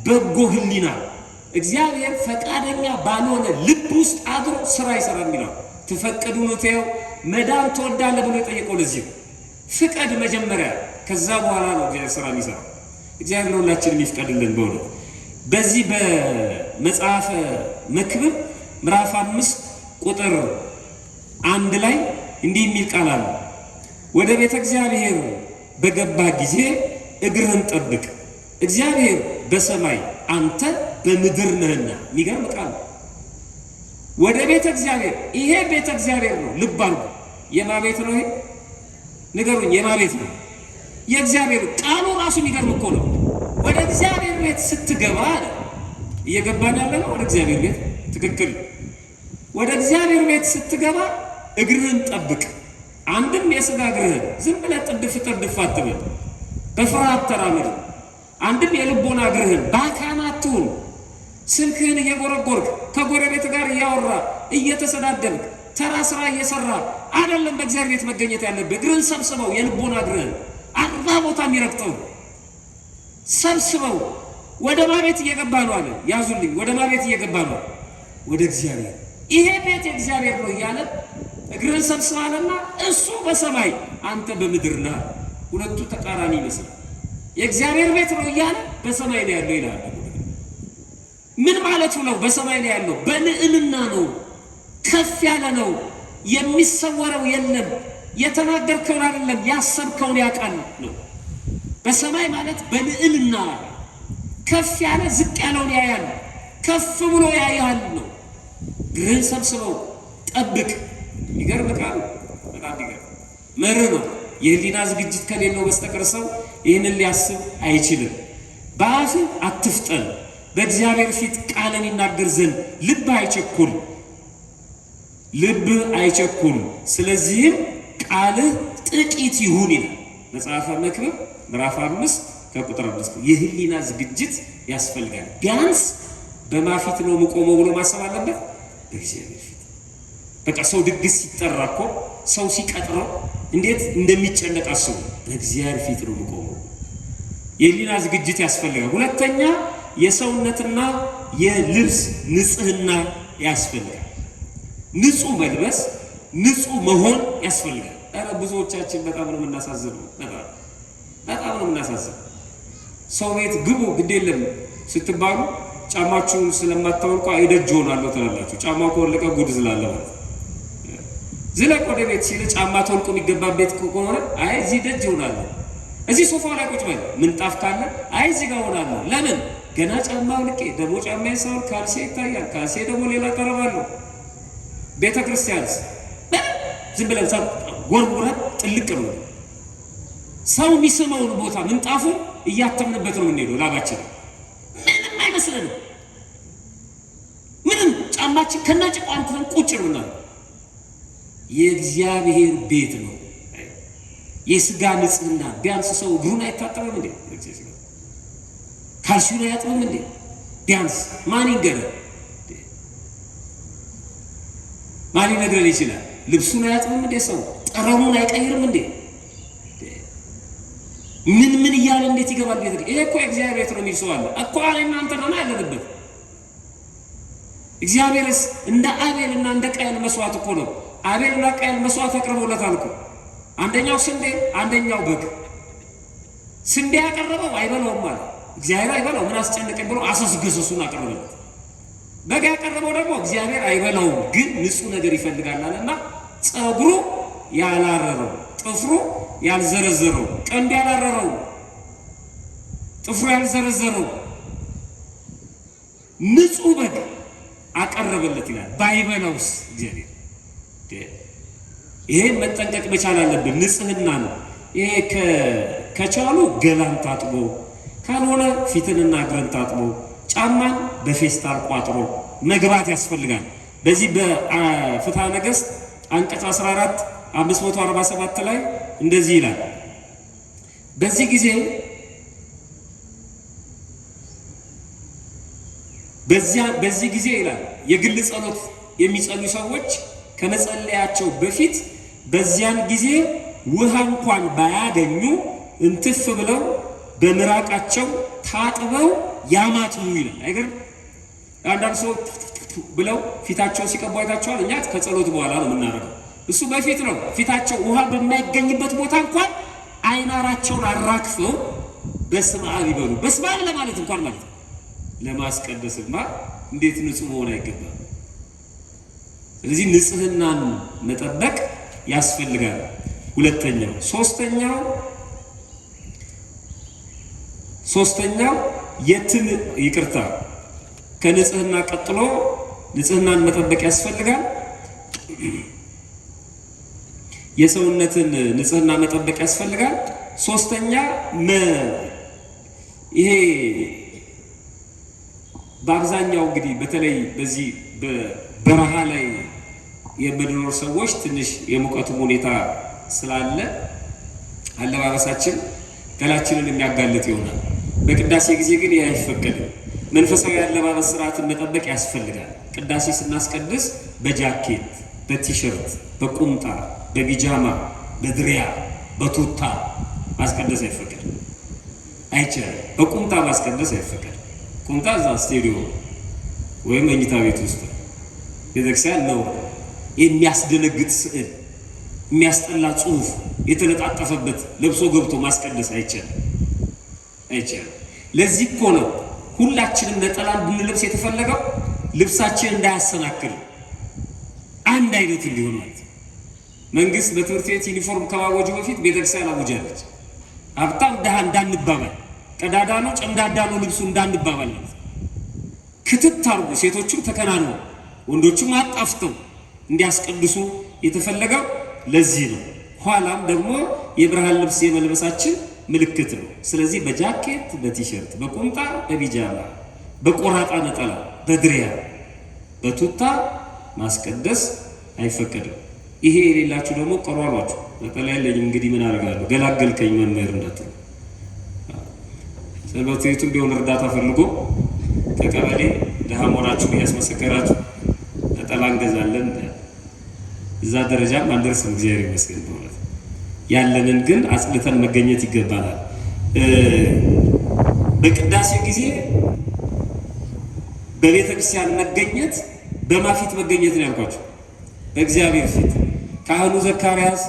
በጎ ህሊና። እግዚአብሔር ፈቃደኛ ባልሆነ ልብ ውስጥ አድሮ ስራ ይሰራል የሚለው ትፈቅዱ ነው መዳን ተወዳለ ብሎ የጠየቀው ለዚህ ፍቀድ መጀመሪያ፣ ከዛ በኋላ ነው እግዚአብሔር ስራ የሚሰራው። እግዚአብሔር ሁላችንም ይፍቀድልን። በእውነት በዚህ በመጽሐፈ መክብብ ምዕራፍ 5 ቁጥር 1 ላይ እንዲህ የሚል ቃል አለ። ወደ ቤተ እግዚአብሔር በገባ ጊዜ እግርህን ጠብቅ፣ እግዚአብሔር በሰማይ አንተ በምድር ነህና። የሚገርም ቃል። ወደ ቤተ እግዚአብሔር፣ ይሄ ቤተ እግዚአብሔር ነው። ልብ አድርጉ። የማ ቤት ነው ይሄ? ንገሩኝ። የማ ቤት ነው? የእግዚአብሔር። ቃሉ ራሱ የሚገርም እኮ ነው። ወደ እግዚአብሔር ቤት ስትገባ አለ። እየገባን ያለ ነው ወደ እግዚአብሔር ቤት። ትክክል። ወደ እግዚአብሔር ቤት ስትገባ እግርህን ጠብቅ። አንድም የሥጋ እግርህን ዝም ብለህ ጥድፍ አትበል፣ በፍርሃት ተራመድ። አንድም የልቦና እግርህን ባካናቱን ስልክህን እየጎረጎርክ ከጎረቤት ጋር እያወራ እየተሰዳደብክ ተራ ስራ እየሰራ አይደለም በእግዚአብሔር ቤት መገኘት ያለብህ። እግርህን ሰብስበው፣ የልቦና እግርህን 40 ቦታ የሚረግጠው ሰብስበው። ወደ ማቤት እየገባ ነው አለ። ያዙልኝ። ወደ ማቤት እየገባ ነው? ወደ እግዚአብሔር። ይሄ ቤት የእግዚአብሔር ነው እያለ እግርህን ሰብስባለና እሱ በሰማይ አንተ በምድር ነህ። ሁለቱ ተቃራኒ ይመስላል። የእግዚአብሔር ቤት ነው እያለ በሰማይ ነው ያለው ይላል። ምን ማለቱ ነው? በሰማይ ነው ያለው። በልዕልና ነው፣ ከፍ ያለ ነው። የሚሰወረው የለም። የተናገርከውን አይደለም ያሰብከውን ያውቃል ነው። በሰማይ ማለት በልዕልና ከፍ ያለ ዝቅ ያለውን ያያል። ከፍ ብሎ ያያል ነው። እግርህን ሰብስበው ጠብቅ። ይገርም ቃል፣ በጣም ይገርም መርህ ነው። የህሊና ዝግጅት ከሌለው በስተቀር ሰው ይህንን ሊያስብ አይችልም። በአፍህ አትፍጠን፣ በእግዚአብሔር ፊት ቃልን ይናገር ዘንድ ልብ አይቸኩል፣ ስለዚህም ቃልህ ጥቂት ይሁን ይላል መጽሐፈ መክብብ ምዕራፍ 5 ከቁጥር 5። የህሊና ዝግጅት ያስፈልጋል። ቢያንስ በማፊት ነው የምቆመው ብሎ ማሰብ አለበት፣ በእግዚአብሔር ፊት። በቃ ሰው ድግስ ሲጠራ እኮ ሰው ሲቀጥረው እንዴት እንደሚጨነቅ አስቡ። በእግዚአብሔር ፊት ነው የምቆመው። የህሊና ዝግጅት ያስፈልጋል። ሁለተኛ የሰውነትና የልብስ ንጽህና ያስፈልጋል። ንጹህ መልበስ፣ ንጹህ መሆን ያስፈልጋል። ኧረ ብዙዎቻችን በጣም ነው የምናሳዝነው። በጣም ነው የምናሳዝነው። ሰው ቤት ግቡ ግድ የለም ስትባሉ ጫማችሁን ስለማታወልቁ አይደጅ ሆናለሁ ትላላችሁ። ጫማው ከወለቀ ጉድ ስላለ ማለት ዝለቅ ወደ ቤት ሲል ጫማ ተወልቆ የሚገባ ቤት ከሆነ አይ እዚህ ደጅ ሆናለሁ፣ እዚህ ሶፋው ላይ ቁጭ በል፣ ምንጣፍ ካለ አይ እዚህ ጋር ሆናለሁ። ለምን? ገና ጫማ አውልቄ ደግሞ ጫማዬን ሳውል ካልሴ ይታያል። ካልሴ ደግሞ ሌላ ቀረባለሁ። ቤተ ክርስቲያንስ ዝም ብለን ጎርጉረን ጥልቅ ነው። ሰው የሚስመውን ቦታ ምንጣፉ እያተምንበት ነው የምንሄደው። ላባችን ምንም አይመስለንም። ምንም ጫማችን ከነጭቃ አንተን ቁጭ ብለናል። የእግዚአብሔር ቤት ነው። የሥጋ ንጽህና ቢያንስ ሰው እግሩን አይታጠብም እንዴ? ካልሲውን አያጥብም እንዴ? ቢያንስ ማን ይንገረን? ማን ይነግረን ይችላል? ልብሱን አያጥብም እንዴ? ሰው ጠረኑን አይቀይርም እንዴ? ምን እያለ እንዴት ይገባል ቤት? ይሄ እኮ እግዚአብሔር ቤት ነው የሚል ሰው አለ እኮ። እናንተ ነው ያለንበት። እግዚአብሔርስ እንደ አቤልና እንደ ቃየል መስዋዕት እኮ ነው። አቤልና ቃየል መስዋዕት አቅርበውለታል እኮ። አንደኛው ስንዴ፣ አንደኛው በግ። ስንዴ ያቀረበው አይበላውም ማለት እግዚአብሔር አይበላው ምን አስጨነቀኝ ብሎ አሰስገሰሱን አቀረበለት። በግ ያቀረበው ደግሞ እግዚአብሔር አይበላውም ግን ንጹህ ነገር ይፈልጋልና ጸጉሩ ያላረረው፣ ጥፍሩ ያልዘረዘረው፣ ቀንድ ያላረረው፣ ጥፍሩ ያልዘረዘረው ንጹህ በግ አቀረበለት ይላል። ባይበላውስ እግዚአብሔር ይሄን መጠንቀቅ መቻል አለብን። ንጽህና ነው ይሄ። ከቻሉ ገላን ታጥቦ ካልሆነ ፊትንና እግርን ታጥቦ ጫማን በፌስታል ቋጥሮ መግባት ያስፈልጋል። በዚህ በፍትሐ ነገሥት አንቀጽ 14 547 ላይ እንደዚህ ይላል። በዚህ ጊዜ ይላል የግል ጸሎት የሚጸልዩ ሰዎች ከመጸለያቸው በፊት በዚያን ጊዜ ውሃ እንኳን ባያገኙ እንትፍ ብለው በምራቃቸው ታጥበው ያማትሙ ይላል። አይገርም? አንዳንድ ሰው ብለው ፊታቸው ሲቀቡ አይታቸዋል። እኛ ከጸሎት በኋላ ነው የምናደርገው። እሱ በፊት ነው። ፊታቸው ውሃ በማይገኝበት ቦታ እንኳን አይናራቸውን አራክፈው በስመ አብ ይበሉ። በስመ አብ ለማለት እንኳን ማለት ነው። ለማስቀደስማ እንዴት ንጹህ መሆን አይገባም። ስለዚህ ንጽህናን መጠበቅ ያስፈልጋል። ሁለተኛው ሶስተኛው ይቅርታ ከንጽህና ቀጥሎ ንጽህናን መጠበቅ ያስፈልጋል። የሰውነትን ንጽህና መጠበቅ ያስፈልጋል። ሶስተኛ ይሄ በአብዛኛው እንግዲህ በተለይ በዚህ በበረሃ ላይ የምንኖር ሰዎች ትንሽ የሙቀቱም ሁኔታ ስላለ አለባበሳችን ገላችንን የሚያጋልጥ ይሆናል። በቅዳሴ ጊዜ ግን ይህ አይፈቀድም። መንፈሳዊ አለባበስ ስርዓትን መጠበቅ ያስፈልጋል። ቅዳሴ ስናስቀድስ በጃኬት፣ በቲሸርት፣ በቁምጣ፣ በቢጃማ፣ በድሪያ፣ በቱታ ማስቀደስ አይፈቀድም። አይቻልም። በቁምጣ ማስቀደስ አይፈቀድም። ቁምጣ እዛ ስቴዲዮ ወይም መኝታ ቤት ውስጥ ቤተክርስቲያን ነው። የሚያስደነግጥ ስዕል፣ የሚያስጠላ ጽሑፍ የተለጣጠፈበት ለብሶ ገብቶ ማስቀደስ አይቻልም። ለዚህ እኮ ነው ሁላችንም ነጠላ እንድንለብስ የተፈለገው። ልብሳችን እንዳያሰናክል አንድ አይነት እንዲሆን ማለት ነው። መንግስት በትምህርት ቤት ዩኒፎርም ከማወጁ በፊት ቤተክርስቲያን አውጃለች። ሀብታም ድሃ እንዳንባባል፣ ቀዳዳ ነው ጨምዳዳ ነው ልብሱ እንዳንባባል ማለት ነው። ክትት አድርጎ ሴቶቹም ተከናንበው ወንዶቹም አጣፍተው እንዲያስቀድሱ የተፈለገው ለዚህ ነው። ኋላም ደግሞ የብርሃን ልብስ የመልበሳችን ምልክት ነው። ስለዚህ በጃኬት፣ በቲሸርት፣ በቁምጣ፣ በቢጃማ፣ በቆራጣ ነጠላ፣ በድሪያ፣ በቱታ ማስቀደስ አይፈቀድም። ይሄ የሌላችሁ ደግሞ ቀሯሏችሁ። ነጠላ የለኝም እንግዲህ ምን አደርጋለሁ ገላገልከኝ መምህር እንዳትሉ። ሰንበት ቤቱም ቢሆን እርዳታ ፈልጎ ከቀበሌ ድሃ መሆናችሁን እያስመሰከራችሁ ነጠላ እንገዛለን። እዛ ደረጃም አንደርስም። እግዚአብሔር ይመስገን በእውነት ያለንን ግን አጽድተን መገኘት ይገባናል። በቅዳሴ ጊዜ በቤተ ክርስቲያን መገኘት በማፊት መገኘት ነው ያልኳቸው። በእግዚአብሔር ፊት ካህኑ ዘካርያስ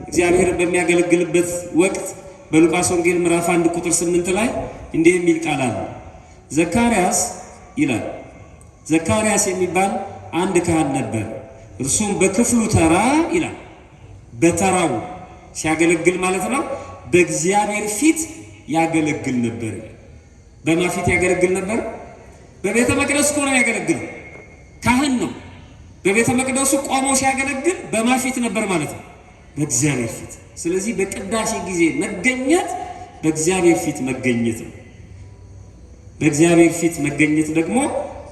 እግዚአብሔርን በሚያገለግልበት ወቅት በሉቃስ ወንጌል ምዕራፍ 1 ቁጥር 8 ላይ እንዲህ የሚል ቃል አለ። ዘካርያስ ይላል፣ ዘካርያስ የሚባል አንድ ካህን ነበር። እርሱም በክፍሉ ተራ ይላል፣ በተራው ሲያገለግል ማለት ነው። በእግዚአብሔር ፊት ያገለግል ነበር። በማን ፊት ያገለግል ነበር? በቤተ መቅደስ እኮ ነው ያገለግል። ካህን ነው። በቤተ መቅደሱ ቆሞ ሲያገለግል በማን ፊት ነበር ማለት ነው? በእግዚአብሔር ፊት። ስለዚህ በቅዳሴ ጊዜ መገኘት በእግዚአብሔር ፊት መገኘት ነው። በእግዚአብሔር ፊት መገኘት ደግሞ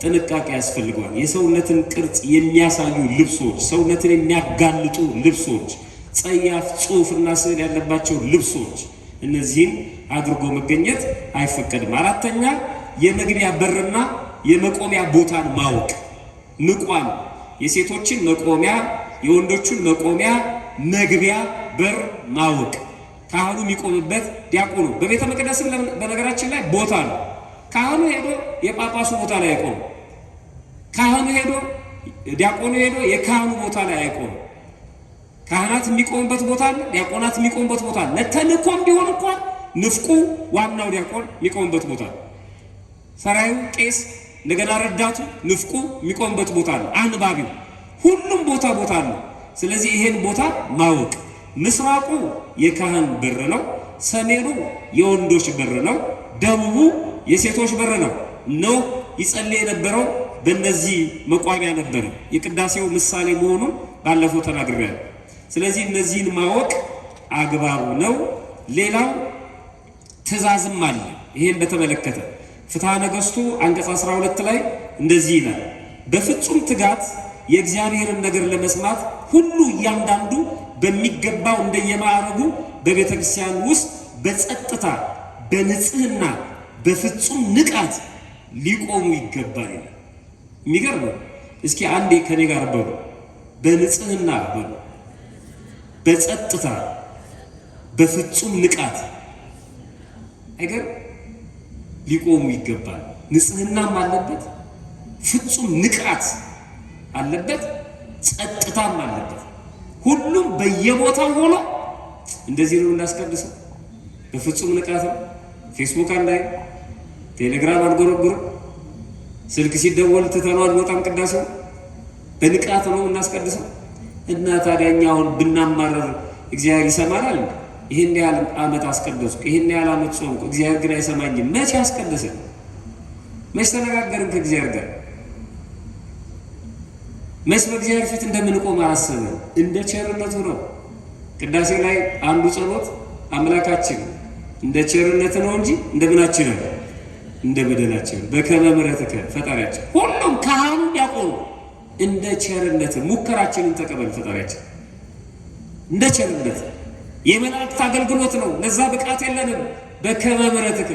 ጥንቃቄ ያስፈልገዋል። የሰውነትን ቅርጽ የሚያሳዩ ልብሶች፣ ሰውነትን የሚያጋልጡ ልብሶች፣ ጸያፍ ጽሑፍና ስዕል ያለባቸው ልብሶች፣ እነዚህን አድርጎ መገኘት አይፈቀድም። አራተኛ የመግቢያ በርና የመቆሚያ ቦታን ማወቅ። ምቋም የሴቶችን መቆሚያ፣ የወንዶችን መቆሚያ፣ መግቢያ በር ማወቅ። ካህኑ የሚቆምበት ዲያቆኑ በቤተ መቅደስ በነገራችን ላይ ቦታ ነው። ካህኑ ሄዶ የጳጳሱ ቦታ ላይ አይቆም። ካህኑ ሄዶ ዲያቆኑ ሄዶ የካህኑ ቦታ ላይ አይቆም። ካህናት የሚቆምበት ቦታ አለ፣ ዲያቆናት የሚቆምበት ቦታ አለ። ለተልእኮም ቢሆን እንኳን ንፍቁ ዋናው ዲያቆን የሚቆምበት ቦታ አለ። ሰራዩ ቄስ፣ እንደገና ረዳቱ ንፍቁ የሚቆምበት ቦታ አለ። አንባቢው ሁሉም ቦታ አለ። ስለዚህ ይሄን ቦታ ማወቅ ምስራቁ የካህን በር ነው፣ ሰሜኑ የወንዶች በር ነው፣ ደቡቡ የሴቶች በር ነው። ነው ይጸልይ የነበረው በእነዚህ መቋሚያ ነበር። የቅዳሴው ምሳሌ መሆኑን ባለፈው ተናግሬያለሁ። ስለዚህ እነዚህን ማወቅ አግባብ ነው። ሌላው ትእዛዝም አለ። ይሄን በተመለከተ ፍትሐ ነገሥቱ አንቀጽ 12 ላይ እንደዚህ ይላል፣ በፍጹም ትጋት የእግዚአብሔርን ነገር ለመስማት ሁሉ እያንዳንዱ በሚገባው እንደየማዕረጉ በቤተ ክርስቲያን ውስጥ በጸጥታ በንጽህና በፍጹም ንቃት ሊቆሙ ይገባል ይላል። የሚገርም ነው። እስኪ አንዴ ከኔ ጋር በሉ፣ በንጽህና በሉ፣ በጸጥታ በፍጹም ንቃት። አይገርም? ሊቆሙ ይገባል። ንጽህናም አለበት፣ ፍጹም ንቃት አለበት፣ ጸጥታም አለበት። ሁሉም በየቦታው ሆኖ እንደዚህ ነው እናስቀድሰው። በፍጹም ንቃት ነው። ፌስቡክ አንዳይ፣ ቴሌግራም አንጎረጉርም፣ ስልክ ሲደወል ትተነው አንወጣም። ቅዳሴው በንቃት ነው እናስቀድሰው። እና ታዲያ እኛ አሁን ብናማረር እግዚአብሔር ይሰማናል? ይሄን ያህል ዓመት አስቀደስኩ፣ ይሄን ያህል ዓመት ጾምኩ፣ እግዚአብሔር ግን አይሰማኝም። መቼ አስቀደሰን? መቼ ተነጋገርን ከእግዚአብሔር ጋር? መቼ በእግዚአብሔር ፊት እንደምንቆም አላሰብን? እንደ ቸርነቱ ነው። ቅዳሴ ላይ አንዱ ጸሎት አምላካችን እንደ ቸርነት ነው እንጂ እንደምናችን ነው፣ እንደ በደላችን በከመ ምሕረትከ ፈጣሪያችን። ሁሉም ካህኑ ዲያቆኑ እንደ ቸርነት ሙከራችንን ተቀበል ፈጣሪያችን። እንደ ቸርነት የመላእክት አገልግሎት ነው። ለዛ ብቃት የለንም። በከመ ምሕረትከ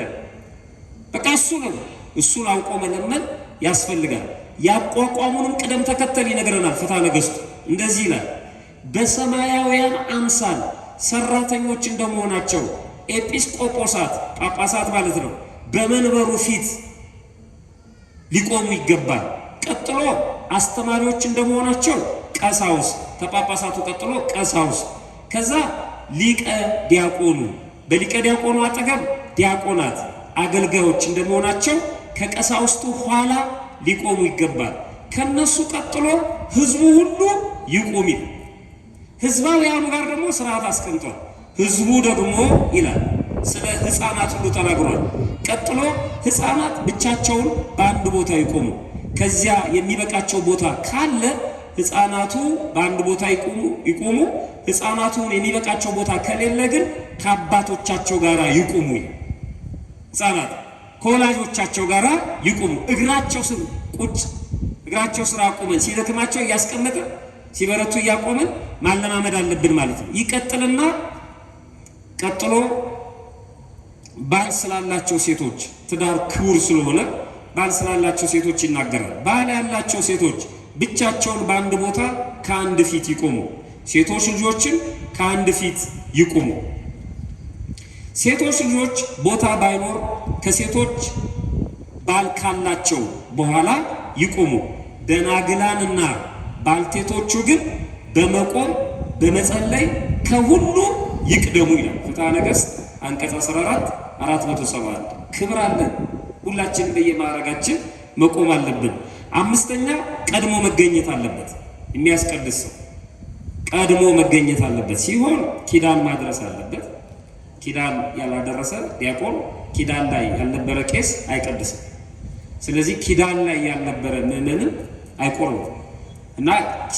በቃ እሱ ነው። እሱን አውቆ መለመን ያስፈልጋል። ያቋቋሙንም ቅደም ተከተል ይነግረናል ፍትሐ ነገሥቱ። እንደዚህ ይላል፣ በሰማያውያን አምሳል ሰራተኞች እንደመሆናቸው ኤጲስቆጶሳት ጳጳሳት ማለት ነው በመንበሩ ፊት ሊቆሙ ይገባል። ቀጥሎ አስተማሪዎች እንደመሆናቸው ቀሳውስት፣ ከጳጳሳቱ ቀጥሎ ቀሳውስት፣ ከዛ ሊቀ ዲያቆኑ፣ በሊቀ ዲያቆኑ አጠገብ ዲያቆናት አገልጋዮች እንደመሆናቸው ከቀሳውስቱ ኋላ ሊቆሙ ይገባል። ከነሱ ቀጥሎ ህዝቡ ሁሉ ይቆም ይላል። ህዝባውያኑ ጋር ደግሞ ስርዓት አስቀምጧል። ህዝቡ ደግሞ ይላል ስለ ህፃናት ሁሉ ተናግሯል። ቀጥሎ ህፃናት ብቻቸውን በአንድ ቦታ ይቆሙ። ከዚያ የሚበቃቸው ቦታ ካለ ህፃናቱ በአንድ ቦታ ይቆሙ። ህፃናቱን የሚበቃቸው ቦታ ከሌለ ግን ከአባቶቻቸው ጋር ይቆሙ። ህፃናት ከወላጆቻቸው ጋር ይቆሙ። እግራቸው ስር ቁጭ፣ እግራቸው ስር አቁመን ሲደክማቸው እያስቀመጠ ሲበረቱ እያቆመን ማለማመድ አለብን ማለት ነው። ይቀጥልና ቀጥሎ ባል ስላላቸው ሴቶች ትዳር ክቡር ስለሆነ ባል ስላላቸው ሴቶች ይናገራል። ባል ያላቸው ሴቶች ብቻቸውን በአንድ ቦታ ከአንድ ፊት ይቆሙ። ሴቶች ልጆችን ከአንድ ፊት ይቆሙ። ሴቶች ልጆች ቦታ ባይኖር ከሴቶች ባል ካላቸው በኋላ ይቆሙ። ደናግላንና ባልቴቶቹ ግን በመቆም በመጸለይ ከሁሉ ይቅደሙ ይላል ፍትሐ ነገሥት አንቀጽ 14 471። ክብር አለን። ሁላችንም በየማዕረጋችን መቆም አለብን። አምስተኛ ቀድሞ መገኘት አለበት። የሚያስቀድስ ሰው ቀድሞ መገኘት አለበት ሲሆን ኪዳን ማድረስ አለበት። ኪዳን ያላደረሰ ዲያቆን፣ ኪዳን ላይ ያልነበረ ቄስ አይቀድስም። ስለዚህ ኪዳን ላይ ያልነበረ ምዕመንም አይቆርብም እና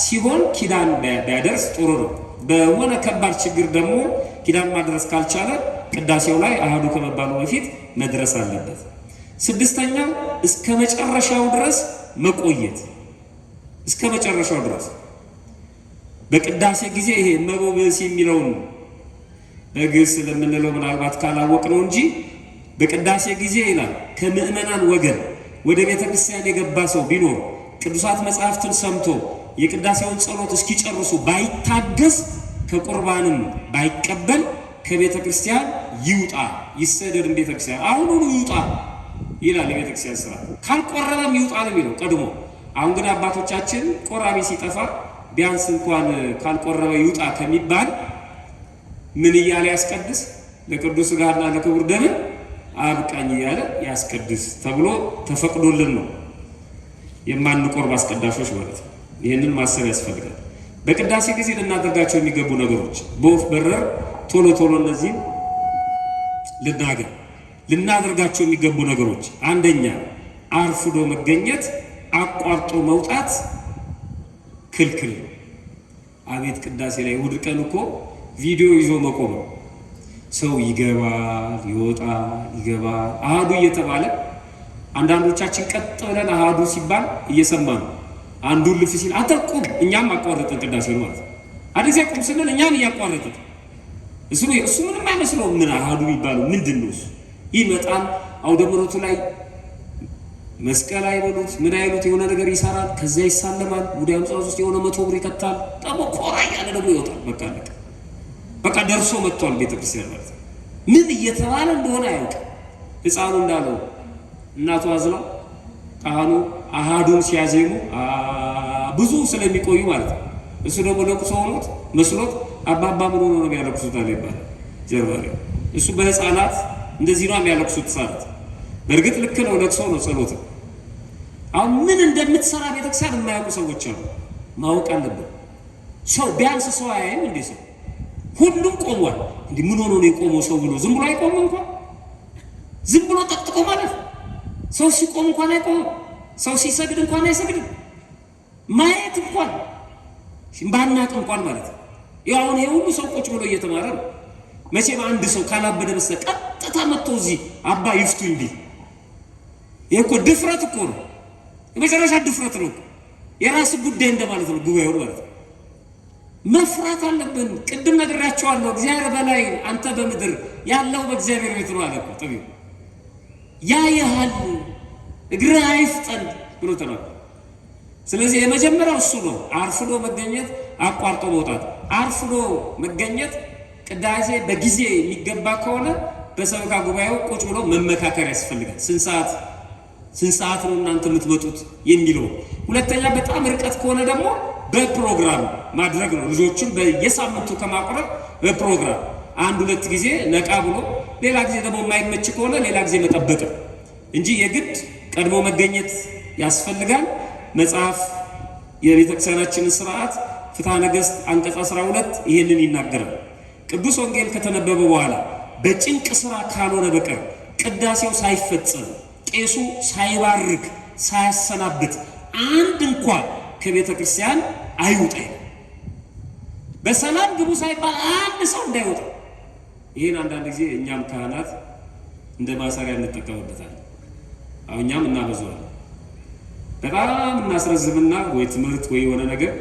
ሲሆን ኪዳን ቢያደርስ ጥሩ ነው። በሆነ ከባድ ችግር ደግሞ ኪዳን ማድረስ ካልቻለ ቅዳሴው ላይ አሃዱ ከመባሉ በፊት መድረስ አለበት። ስድስተኛው እስከ መጨረሻው ድረስ መቆየት። እስከ መጨረሻው ድረስ በቅዳሴ ጊዜ ይሄ መቦብስ የሚለውን በግዕዝ ስለምንለው ምናልባት ካላወቅ ነው እንጂ በቅዳሴ ጊዜ ይላል ከምዕመናን ወገን ወደ ቤተ ክርስቲያን የገባ ሰው ቢኖር ቅዱሳት መጻሕፍትን ሰምቶ የቅዳሴውን ጸሎት እስኪጨርሱ ባይታገስ ከቁርባንም ባይቀበል ከቤተ ክርስቲያን ይውጣ ይሰደድ ቤተ ክርስቲያን አሁኑኑ ይውጣ ይላል የቤተ ክርስቲያን ሥርዓት። ካልቆረበም ይውጣ ነው የሚለው ቀድሞ። አሁን ግን አባቶቻችን ቆራቢ ሲጠፋ ቢያንስ እንኳን ካልቆረበ ይውጣ ከሚባል ምን እያለ ያስቀድስ ለቅዱስ ሥጋና ለክቡር ደም አብቃኝ እያለ ያስቀድስ ተብሎ ተፈቅዶልን ነው የማንቆርብ አስቀዳሾች ማለት ነው። ይህንን ማሰብ ያስፈልጋል። በቅዳሴ ጊዜ ልናደርጋቸው የሚገቡ ነገሮች በወፍ በረር ቶሎ ቶሎ እነዚህን ልናደርጋቸው የሚገቡ ነገሮች፣ አንደኛ አርፍዶ መገኘት፣ አቋርጦ መውጣት ክልክል ነው። አቤት ቅዳሴ ላይ እሑድ ቀን እኮ ቪዲዮ ይዞ መቆም ነው። ሰው ይገባል ይገባል አሃዱ እየተባለ አንዳንዶቻችን ቀጥ ብለን አሃዱ ሲባል እየሰማን ነው። አንዱ ልፍ ሲል አተቁም እኛም አቋርጠን ቅዳሴ ነው ማለት ነው። አዲስ ቁም ስንል እኛም እያቋረጥን እሱ ምንም አይመስለው። ምን አሃዱ የሚባለው ምንድን ነው? ይመጣል አውደ ምሕረቱ ላይ መስቀል አይበሉት ምን አይሉት የሆነ ነገር ይሰራል። ከዛ ይሳለማል። ሙዳይ ምጽዋት ውስጥ የሆነ 100 ብር ይከታል። ደግሞ ኮራ ያለ ደግሞ ይወጣል። በቃ ደርሶ መጥቷል ቤተክርስቲያን ማለት ነው። ምን እየተባለ እንደሆነ አያውቅም። ሕፃኑ እንዳለው እናቱ አዝላ ካህኑ አሃዱን ሲያዜሙ ብዙ ስለሚቆዩ ማለት ነው። እሱ ደግሞ ለቅሶ ሆኖት መስሎት አባባ ምን ሆኖ ነው የሚያለቅሱት አለ ይባላል ጀርባሪ። እሱ በሕፃናት እንደዚህ ነው የሚያለቅሱት ሕፃናት። በእርግጥ ልክ ነው፣ ለቅሶ ነው፣ ጸሎት። አሁን ምን እንደምትሰራ ቤተክርስቲያን የማያውቁ ሰዎች አሉ። ማወቅ አለብን። ሰው ቢያንስ ሰው አያይም እንዴ? ሰው ሁሉም ቆሟል። እንዴ ምን ሆኖ ነው የቆመው ሰው ብሎ ዝም ብሎ አይቆምም እንኳን ዝም ብሎ ጠጥቆ ማለት ሰው ሲቆም እንኳን አይቆምም። ሰው ሲሰግድ እንኳን አይሰግድም። ማየት እንኳን ባናቅ እንኳን ማለት ነው። ያው አሁን ይሄ ሁሉ ሰው ቁጭ ብሎ እየተማረ ነው። መቼም አንድ ሰው ካላበደ በስተቀር ቀጥታ መጥቶ እዚህ አባ ይፍቱኝ ቢል ይሄ እኮ ድፍረት እኮ ነው። የመጨረሻ ድፍረት ነው። የራስ ጉዳይ እንደማለት ነው ጉባኤው ማለት ነው። መፍራት አለብን። ቅድም ነግራቸዋለሁ። እግዚአብሔር በላይ አንተ በምድር ያለው በእግዚአብሔር ቤት ነው አለ እኮ ጠቢው። ያ ያህል እግርህ አይፍጠን ብሎ ተናገረ። ስለዚህ የመጀመሪያው እሱ ነው። አርፍዶ መገኘት፣ አቋርጦ መውጣት። አርፍዶ መገኘት ቅዳሴ በጊዜ የሚገባ ከሆነ በሰበካ ጉባኤው ቁጭ ብሎ መመካከር ያስፈልጋል። ስንት ሰዓት ነው እናንተ የምትመጡት የሚለው። ሁለተኛ በጣም ርቀት ከሆነ ደግሞ በፕሮግራም ማድረግ ነው። ልጆችን በየሳምንቱ ከማቁረብ በፕሮግራም 1-2 ጊዜ ነቃ ብሎ ሌላ ጊዜ ደግሞ የማይመች ከሆነ ሌላ ጊዜ መጠበቅ እንጂ የግድ ቀድሞ መገኘት ያስፈልጋል። መጽሐፍ የቤተክርስቲያናችንን ስርዓት ፍትሐ ነገሥት አንቀጽ 12 ይሄንን ይናገራል። ቅዱስ ወንጌል ከተነበበ በኋላ በጭንቅ ስራ ካልሆነ በቀር ቅዳሴው ሳይፈጸም ቄሱ ሳይባርክ ሳያሰናብት አንድ እንኳን ከቤተ ክርስቲያን አይውጣ። በሰላም ግቡ ሳይባል አንድ ሰው እንዳይወጣ። ይሄን አንዳንድ ጊዜ እኛም ካህናት እንደ ማሰሪያ እንጠቀምበታለን። አሁን እኛም እናበዛዋለን። በጣም እናስረዝምና ወይ ትምህርት ወይ የሆነ ነገር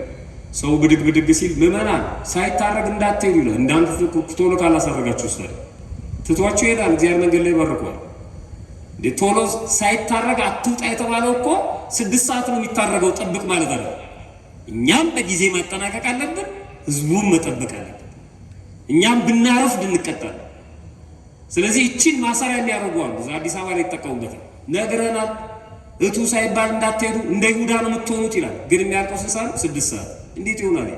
ሰው ብድግ ሲል ምዕመናን ሳይታረግ እንዳትሄዱ ነው። እንዳንተ ቶሎ ካላሳረጋችሁ ውስጥ ትቷችሁ ይሄዳል። እግዚአብሔር መንገድ ላይ ባርኳል። ቶሎ ሳይታረግ አትውጣ የተባለው እኮ 6 ሰዓት ነው የሚታረገው። ጠብቅ ማለት አለ። እኛም በጊዜ ማጠናቀቅ አለብን፣ ህዝቡም መጠበቅ አለብን። እኛም ብናረፍድ እንቀጣለን። ስለዚህ እቺን ማሰሪያ የሚያደርጉ አሉ። አዲስ አበባ ላይ ይጠቀሙበታል። ነግረናል፣ እቱ ሳይባል እንዳትሄዱ እንደ ይሁዳ ነው የምትሆኑት ይላል። ግን የሚያልቀው 6 ሰዓት እንዴት ይሆናል?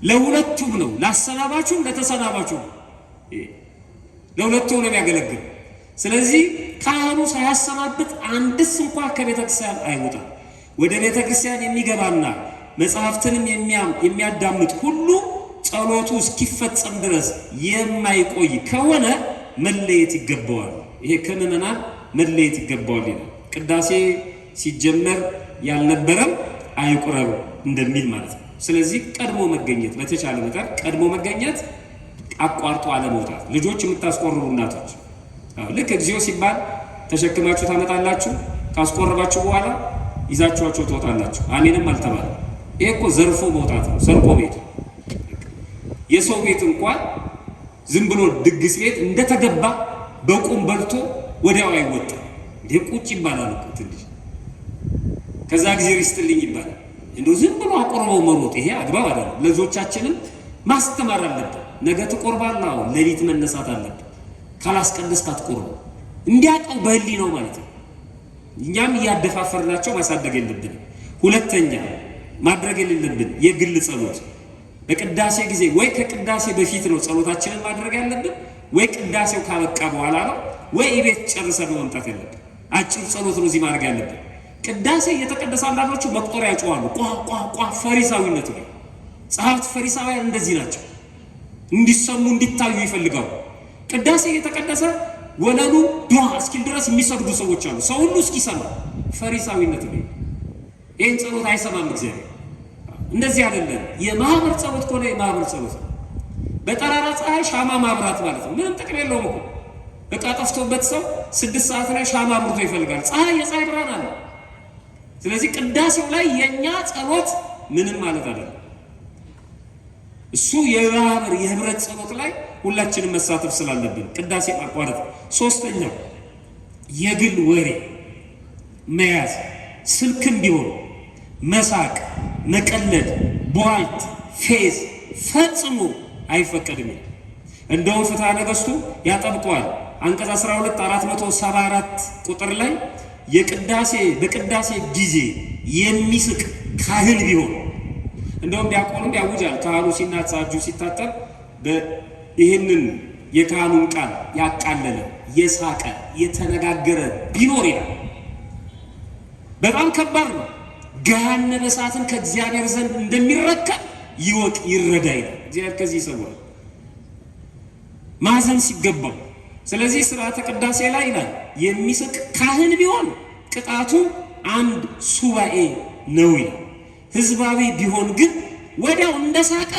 ለሁለቱም ነው፣ ላሰናባችሁም ለተሰናባችሁም ለሁለቱም ነው የሚያገለግል። ስለዚህ ካህኑ ሳያሰናብት አንድስ እንኳን ከቤተክርስቲያን አይወጣም። ወደ ቤተክርስቲያን የሚገባና መጽሐፍትንም የሚያዳምጥ ሁሉ ጸሎቱ እስኪፈጸም ድረስ የማይቆይ ከሆነ መለየት ይገባዋል። ይሄ ከምዕመናን መለየት ይገባዋል ይላል። ቅዳሴ ሲጀመር ያልነበረም አይቁረብ እንደሚል ማለት ነው። ስለዚህ ቀድሞ መገኘት፣ በተቻለ መጠን ቀድሞ መገኘት፣ አቋርጦ አለመውጣት። ልጆች የምታስቆርቡ እናቶች ልክ እግዚኦ ሲባል ተሸክማችሁ ታመጣላችሁ። ካስቆረባችሁ በኋላ ይዛችኋቸው ትወጣላችሁ። አሜንም አልተባለ። ይሄ እኮ ዘርፎ መውጣት ነው። ሰርቆ ቤት የሰው ቤት እንኳን ዝም ብሎ ድግስ ቤት እንደተገባ በቁም በልቶ ወዲያው አይወጣም። እንዴ ቁጭ ይባላል እኮ ትንሽ፣ ከዛ ጊዜ ይስጥልኝ ይባላል። እንደው ዝም ብሎ አቆርበው መሮጥ ይሄ አግባብ አይደለም። ለልጆቻችንም ማስተማር አለብን። ነገ ትቆርባለህ፣ አሁን ሌሊት መነሳት አለብን። ካላስቀደስክ አትቆርብ እንዲያውቀው በህሊናው ማለት ነው። እኛም እያደፋፈርናቸው ማሳደግ የለብንም። ሁለተኛ ማድረግ የሌለብን የግል ጸሎት በቅዳሴ ጊዜ ወይ ከቅዳሴ በፊት ነው ጸሎታችንን ማድረግ ያለብን፣ ወይ ቅዳሴው ካበቃ በኋላ ነው፣ ወይ ቤት ጨርሰን መምጣት ያለብን። አጭር ጸሎት ነው እዚህ ማድረግ ያለብን። ቅዳሴ እየተቀደሰ አንዳንዶቹ መቁጠሪያ ያጨዋሉ። ቋ ቋ ቋ ፈሪሳዊነት ነው። ጸሐፍት ፈሪሳውያን እንደዚህ ናቸው። እንዲሰሙ እንዲታዩ ይፈልጋሉ። ቅዳሴ እየተቀደሰ ወለሉ ዷ እስኪል ድረስ የሚሰግዱ ሰዎች አሉ። ሰው ሁሉ እስኪሰማ ፈሪሳዊነት ነው። ይህን ጸሎት አይሰማም እግዚአብሔር። እንደዚህ አይደለም። የማህበር ጸሎት ከሆነ የማህበር ጸሎት ነው። በጠራራ ፀሐይ ሻማ ማብራት ማለት ነው። ምንም ጥቅም የለውም እኮ። እቃ ጠፍቶበት ሰው 6 ሰዓት ላይ ሻማ አብርቶ ይፈልጋል። ፀሐይ የፀሐይ ብርሃን አለ። ስለዚህ ቅዳሴው ላይ የኛ ጸሎት ምንም ማለት አይደለም። እሱ የማህበር የህብረት ጸሎት ላይ ሁላችንም መሳተፍ ስላለብን ቅዳሴ ማቋረጥ። ሶስተኛው የግል ወሬ መያዝ፣ ስልክም ቢሆን መሳቅ፣ መቀለድ፣ ቧልት፣ ፌዝ ፈጽሞ አይፈቀድም። እንደውም ፍትሐ ነገሥቱ ያጠብቀዋል። አንቀጽ 12 474 ቁጥር ላይ በቅዳሴ ጊዜ የሚስቅ ካህን ቢሆን እንደውም ዲያቆኑም ያውጃል። ካህኑ ሲናጻጁ ሲታጠብ ይህንን የካህኑን ቃል ያቃለለ የሳቀ የተነጋገረ ቢኖር ይላል በጣም ከባድ ነው። ገሃነመ እሳትን ከእግዚአብሔር ዘንድ እንደሚረከብ ይወቅ ይረዳ ይላል። እግዚአብሔር ከዚህ ይሰውራል ማዘን ሲገባው። ስለዚህ ስርዓተ ቅዳሴ ላይ ይላል የሚስቅ ካህን ቢሆን ቅጣቱ 1 ሱባኤ ነው ይላል። ህዝባዊ ቢሆን ግን ወዲያው እንደሳቀ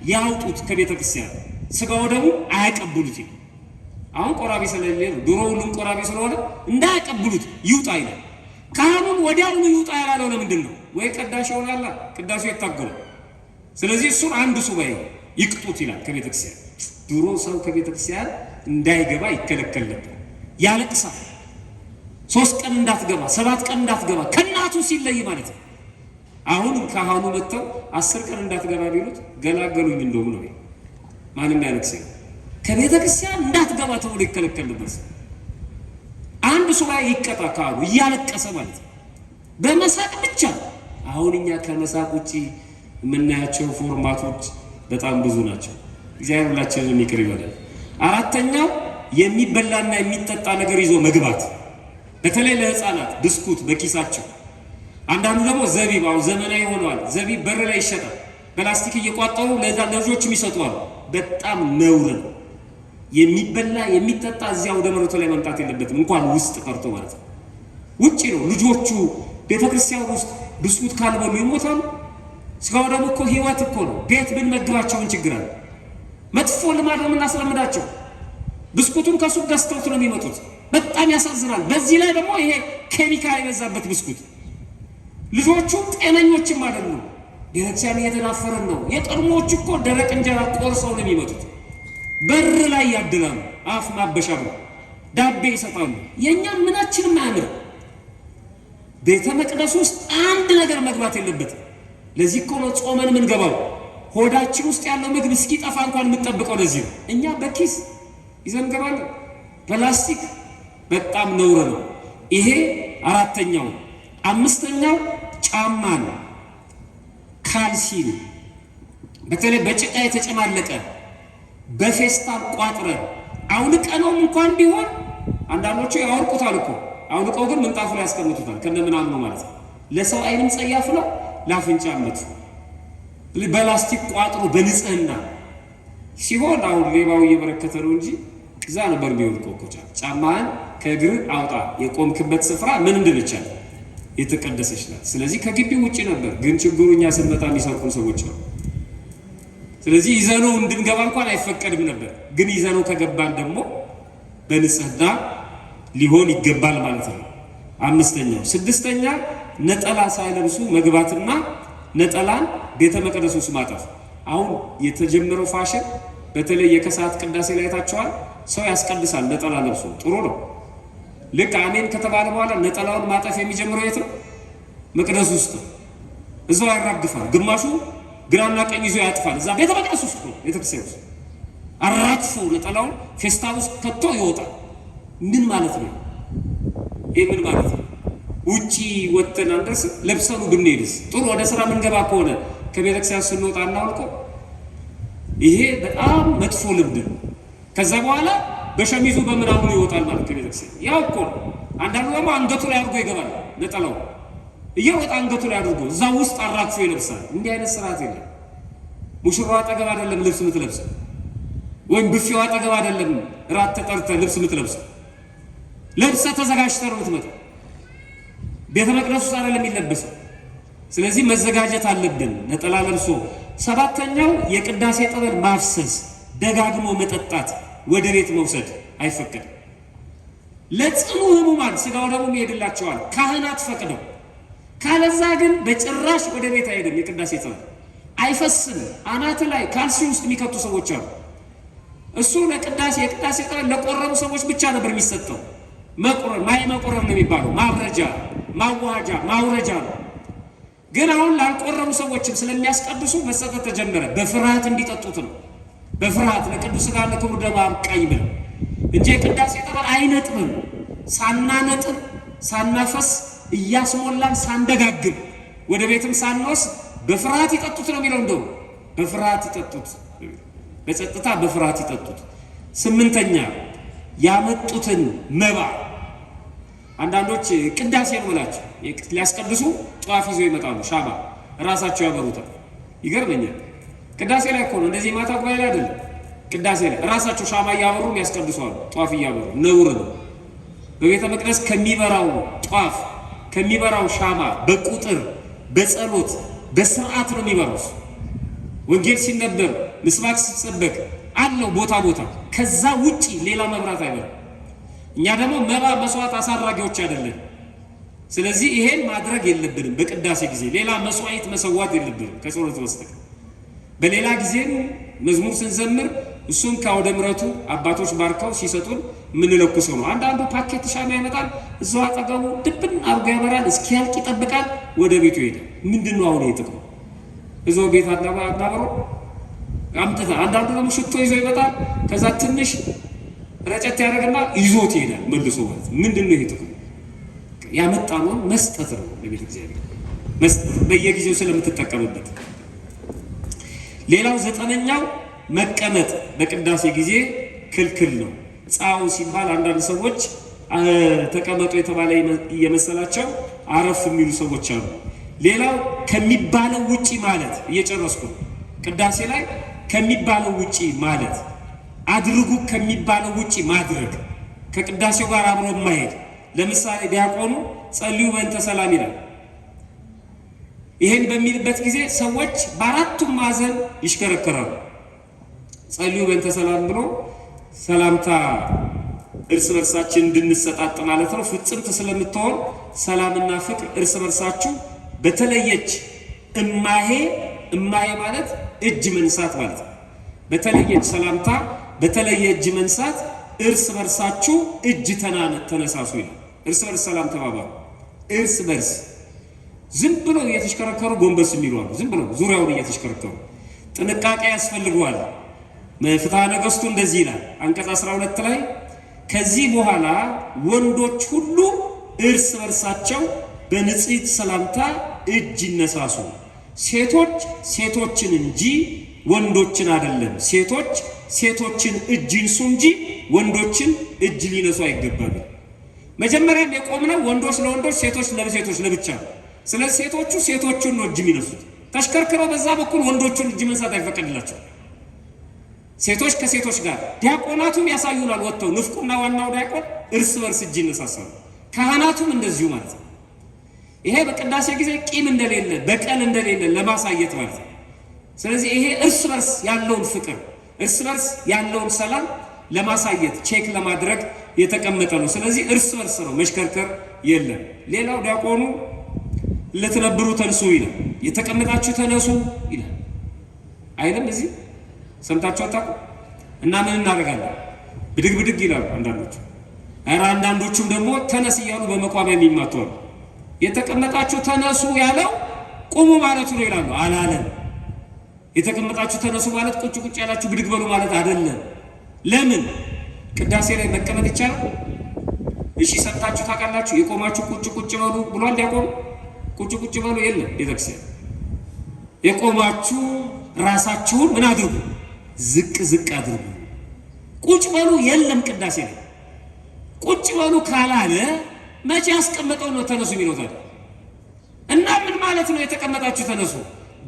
ያውጡት ከቤተ ክርስቲያን፣ ስጋው ደግሞ አያቀብሉት ይላል። አሁን ቆራቢ ስለሌለ ድሮ ሁሉም ቆራቢ ስለሆነ እንዳያቀብሉት ይውጣ ይላል። ካህኑን ወዲያውኑ ይውጣ ያላለው ለምንድን ነው? ወይ ቅዳሴ ይሆናል፣ ቅዳሴው ይታገላል። ስለዚህ እሱን 1 ሱባኤ ይቅጡት ይላል ከቤተ ክርስቲያን። ድሮ ሰው ከቤተ ክርስቲያን እንዳይገባ ይከለከል ነበር፣ ያለቅሳል። 3 ቀን እንዳትገባ 7 ቀን እንዳትገባ ከእናቱ ሲለይ ማለት ነው። አሁን ካህኑ መጥተው 10 ቀን እንዳትገባ ቢሉት ገላገሉኝ እንደውም ነው። ማንም ያለቅሰኝ ከቤተ ክርስቲያን እንዳትገባ ተብሎ ይከለከል ነበር። 1 ሱባኤ ይቀጣ ካህኑ እያለቀሰ ማለት ነው፣ በመሳቅ ብቻ። አሁን እኛ ከመሳቅ ውጪ የምናያቸው ፎርማቶች በጣም ብዙ ናቸው። እግዚአብሔር ሁላችንንም ይቅር ይበላል። 4ኛው የሚበላና የሚጠጣ ነገር ይዞ መግባት፣ በተለይ ለህፃናት ብስኩት በኪሳቸው። አንዳንዱ ደግሞ ዘቢብ፣ አሁን ዘመናዊ ሆነዋል። ዘቢብ በር ላይ ይሸጣል፣ በላስቲክ እየቋጠሩ ለልጆችም ይሰጧል። በጣም ነውር ነው። የሚበላ የሚጠጣ እዚያው ወደ መሬቱ ላይ መምጣት የለበትም፣ እንኳን ውስጥ ቀርቶ ማለት ነው። ውጪ ነው። ልጆቹ ቤተክርስቲያን ውስጥ ብስኩት ካልበሉ ይሞታሉ። ስጋው ደግሞ እኮ ህይወት እኮ ነው። ቤት ብንመግባቸው ምን ችግር አለ? መጥፎ ልማድ ነው የምናስለምዳቸው። ብስኩቱን ከሱቅ ገዝተውት ነው የሚመጡት። በጣም ያሳዝናል። በዚህ ላይ ደግሞ ይሄ ኬሚካል የበዛበት ብስኩት። ልጆቹ ጤነኞችም አይደሉም። ቤተክርስቲያን እየተዳፈረን ነው። የቀድሞዎቹ እኮ ደረቅ እንጀራ ቆርሰው ነው የሚመጡት። በር ላይ ያድላሉ፣ አፍ ማበሻ ነው፣ ዳቤ ይሰጣሉ። የእኛም ምናችንም አያምር። ቤተ መቅደስ ውስጥ አንድ ነገር መግባት የለበትም። ለዚህ እኮ ነው ጾመን የምንገባው። ሆዳችን ውስጥ ያለው ምግብ እስኪጠፋ እንኳን የምንጠብቀው ለዚህ ነው። እኛ በኪስ ይዘን እንገባለን፣ ፕላስቲክ። በጣም ነውር ነው ይሄ። 4ኛው 5ኛው ጫማ ነው፣ ካልሲ ነው። በተለይ በጭቃ የተጨማለቀ በፌስታል ቋጥረን አውልቀነውም እንኳን ቢሆን አንዳንዶቹ ያወልቁታል እኮ። አውልቀው ግን ምንጣፉ ላይ ያስቀምጡታል ከነምናም ነው ማለት ነው። ለሰው አይንም ጸያፍ ነው፣ ለአፍንጫ መጥፎ። በላስቲክ ቋጥሮ በንጽህና ሲሆን አሁን ሌባው እየበረከተ ነው እንጂ እዛ ነበር የሚወልቀው እኮ። ጫማህን ከእግር አውጣ፣ የቆምክበት ስፍራ ምን እንድንቻል የተቀደሰች ናት። ስለዚህ ከግቢው ውጪ ነበር። ግን ችግሩ እኛ ስንመጣ የሚሰርቁን ሰዎች ነው። ስለዚህ ይዘነው እንድንገባ እንኳን አይፈቀድም ነበር። ግን ይዘነው ከገባን ደግሞ በንጽህና ሊሆን ይገባል ማለት ነው። 5ኛው 6ኛ ነጠላ ሳይለብሱ መግባትና ነጠላን ቤተ መቅደስ ውስጥ ማጠፍ። አሁን የተጀመረው ፋሽን በተለይ የከሰዓት ቅዳሴ ላይ ታቸዋል። ሰው ያስቀድሳል ነጠላ ለብሶ፣ ጥሩ ነው። ልክ አሜን ከተባለ በኋላ ነጠላውን ማጠፍ የሚጀምረው የት ነው? መቅደስ ውስጥ። እዛው ያራግፋል። ግማሹ ግራና ቀኝ ይዞ ያጥፋል። እዛ ቤተ መቅደስ ውስጥ ነው ቤተክርስቲያን ውስጥ አራጥፎ ነጠላውን ፌስታል ውስጥ ከቶ ይወጣል። ምን ማለት ነው? ይሄ ምን ማለት ነው? ውጪ ወጥተን አንደርስ ለብሰኑ ብንሄድስ ጥሩ ወደ ስራ ምንገባ ከሆነ ከቤተክርስቲያን ስንወጣ እናውልቀው። ይሄ በጣም መጥፎ ልምድ ነው። ከዛ በኋላ በሸሚዙ በምናምኑ ይወጣል ማለት ከቤተክርስቲያን ያው እኮ ነው። አንዳንዱ ደግሞ አንገቱ ላይ አድርጎ ይገባል ነጠላው እየወጣ አንገቱ ላይ አድርጎ እዛ ውስጥ አራግፎ ይለብሳል። እንዲህ አይነት ስርዓት የለም። ሙሽራው አጠገብ አይደለም ልብስ የምትለብሰው፣ ወይም ብፌው አጠገብ አይደለም ራት ተጠርተህ ልብስ የምትለብሰው። ለብሰህ ተዘጋጅተህ ነው የምትመጣው። ቤተ መቅደስ ውስጥ አይደለም የሚለበሰው። ስለዚህ መዘጋጀት አለብን ነጠላ ለብሶ። ሰባተኛው የቅዳሴ ጠበል ማፍሰስ፣ ደጋግሞ መጠጣት፣ ወደ ቤት መውሰድ አይፈቀድም። ለጽኑ ህሙማን ስጋው ደግሞ ይሄድላቸዋል ካህናት ፈቅደው፣ ካለዛ ግን በጭራሽ ወደ ቤት አይሄድም። የቅዳሴ ጠበል አይፈስም። አናት ላይ ካልሲ ውስጥ የሚከቱ ሰዎች አሉ። እሱ ለቅዳሴ የቅዳሴ ጠበል ለቆረቡ ሰዎች ብቻ ነበር የሚሰጠው። መቁረብ ነው የሚባለው። ማብረጃ፣ ማዋሃጃ፣ ማውረጃ ነው። ግን አሁን ላልቆረቡ ሰዎችም ስለሚያስቀድሱ መሰጠት ተጀመረ። በፍርሃት እንዲጠጡት ነው። በፍርሃት ለቅዱስ ሥጋ ለክቡር ደሙ አብቃኝ ብለው እንጂ የቅዳሴ ጠበል አይነጥብም። ሳናነጥብ ሳናፈስ እያስሞላን ሳንደጋግም ወደ ቤትም ሳንወስድ በፍርሃት ይጠጡት ነው የሚለው። እንደው በፍርሃት ይጠጡት፣ በጸጥታ በፍርሃት ይጠጡት። ስምንተኛ ያመጡትን መባ አንዳንዶች ቅዳሴ ነው ብላችሁ ሊያስቀድሱ ጧፍ ይዘው ይመጣሉ። ሻማ ራሳቸው ያበሩታል። ይገርመኛል። ቅዳሴ ላይ እኮ ነው እንደዚህ ማታ ጉባኤ ላይ አይደለም። ቅዳሴ ላይ ራሳቸው ሻማ እያበሩ ያስቀድሷሉ። ጧፍ እያበሩ ነውር ነው። በቤተ መቅደስ ከሚበራው ጧፍ ከሚበራው ሻማ በቁጥር በጸሎት በስርዓት ነው የሚበራው። ወንጌል ሲነበብ ምስባክ ሲጸበቅ አለው ቦታ ቦታ። ከዛ ውጪ ሌላ መብራት አይበራም። እኛ ደግሞ መባ መስዋዕት አሳራጊዎች አይደለም። ስለዚህ ይሄን ማድረግ የለብንም። በቅዳሴ ጊዜ ሌላ መስዋዕት መሰዋት የለብንም ከጸሎት በስተቀር። በሌላ ጊዜም መዝሙር ስንዘምር እሱም ከአውደ ምሕረቱ አባቶች ባርከው ሲሰጡን የምንለኩሰው ነው። አንዳንዱ ፓኬት ሻማ ይመጣል፣ እዛው አጠገቡ ድብን አርጎ ያበራል፣ እስኪያልቅ ይጠብቃል፣ ወደ ቤቱ ይሄዳል። ምንድን ነው አሁን የጥቅሙ? እዛው ቤት አናበረው አምጥታ። አንዳንዱ ደግሞ ሽቶ ይዞ ይመጣል፣ ከዛ ትንሽ ረጨት ያደርግና ይዞት ይሄዳል መልሶ። ማለት ምንድን ነው ይሄ ጥቅሙ? ያመጣነውን መስጠት ነው ለቤተ እግዚአብሔር መስጠት፣ በየጊዜው ስለምትጠቀምበት። ሌላው ዘጠነኛው መቀመጥ በቅዳሴ ጊዜ ክልክል ነው። ጻው ሲባል አንዳንድ ሰዎች ተቀመጡ የተባለ እየመሰላቸው አረፍ የሚሉ ሰዎች አሉ። ሌላው ከሚባለው ውጪ ማለት፣ እየጨረስኩ ነው። ቅዳሴ ላይ ከሚባለው ውጪ ማለት፣ አድርጉ ከሚባለው ውጪ ማድረግ፣ ከቅዳሴው ጋር አብሮ ማሄድ። ለምሳሌ ዲያቆኑ ጸልዩ በእንተ ሰላም ይላል። ይሄን በሚልበት ጊዜ ሰዎች በአራቱም ማዕዘን ይሽከረከራሉ። ጸልዩ በእንተ ሰላም ብሎ ሰላምታ እርስ በርሳችን እንድንሰጣጥ ማለት ነው። ፍጽምት ስለምትሆን ሰላምና ፍቅር እርስ በርሳችሁ በተለየች እማሄ ማለት እጅ መንሳት ማለት ነው። በተለየች ሰላምታ በተለየ እጅ መንሳት እርስ በርሳችሁ እጅ ተነሳሱ ይላል። እርስ በርስ ሰላም ተባባሉ። እርስ በርስ ዝም ብሎ እየተሽከረከሩ ጎንበስ የሚሉ አሉ። ዝም ብሎ ዙሪያውን እየተሽከረከሩ ጥንቃቄ ያስፈልገዋል። ፍትሐ ነገሥቱ እንደዚህ ይላል አንቀጽ 12 ላይ ከዚህ በኋላ ወንዶች ሁሉ እርስ በርሳቸው በንጽሕት ሰላምታ እጅ ይነሳሱ፣ ሴቶች ሴቶችን እንጂ ወንዶችን አይደለም። ሴቶች ሴቶችን እጅ ይንሱ እንጂ ወንዶችን እጅ ሊነሱ አይገባም። መጀመሪያም የቆምነው ወንዶች ለወንዶች ሴቶች ለሴቶች ለብቻ ነው። ስለዚህ ሴቶቹ ሴቶቹን ነው እጅ የሚነሱት። ተሽከርክረው በዛ በኩል ወንዶቹን እጅ መንሳት አይፈቀድላቸው። ሴቶች ከሴቶች ጋር ዲያቆናቱም ያሳዩናል። ወጥተው ንፍቁና ዋናው ዲያቆን እርስ በርስ እጅ ይነሳሳሉ። ካህናቱም እንደዚሁ ማለት ነው። ይሄ በቅዳሴ ጊዜ ቂም እንደሌለ በቀል እንደሌለ ለማሳየት ማለት ነው። ስለዚህ ይሄ እርስ በርስ ያለውን ፍቅር እርስ በርስ ያለውን ሰላም ለማሳየት ቼክ ለማድረግ የተቀመጠ ነው። ስለዚህ እርስ በርስ ነው፣ መሽከርከር የለም። ሌላው ዲያቆኑ ለተነብሩ ተነሱ ይላል። የተቀመጣችሁ ተነሱ ይላል አይደለም? እዚህ ሰምታችሁ አታውቁ? እና ምን እናደርጋለን? ብድግ ብድግ ይላሉ አንዳንዶቹ። ኧረ አንዳንዶቹም ደግሞ ተነስ እያሉ በመቋሚያ የሚማቱ አሉ። የተቀመጣችሁ ተነሱ ያለው ቁሙ ማለቱ ነው ይላሉ። አላለም። የተቀመጣችሁ ተነሱ ማለት ቁጭ ቁጭ ያላችሁ ብድግ በሉ ማለት አይደለም። ለምን ቅዳሴ ላይ መቀመጥ ይቻላል? እሺ ሰምታችሁ ታውቃላችሁ? የቆማችሁ ቁጭ ቁጭ በሉ ብሏል ዲያቆኑ? ቁጭ ቁጭ በሉ የለም ቤተክርስቲያን። የቆማችሁ ራሳችሁን ምን አድርጉ? ዝቅ ዝቅ አድርጉ። ቁጭ በሉ የለም ቅዳሴ ላይ። ቁጭ በሉ ካላለ መቼ ያስቀመጠው ነው ተነሱ የሚለው ታዲያ? እና ምን ማለት ነው የተቀመጣችሁ ተነሱ?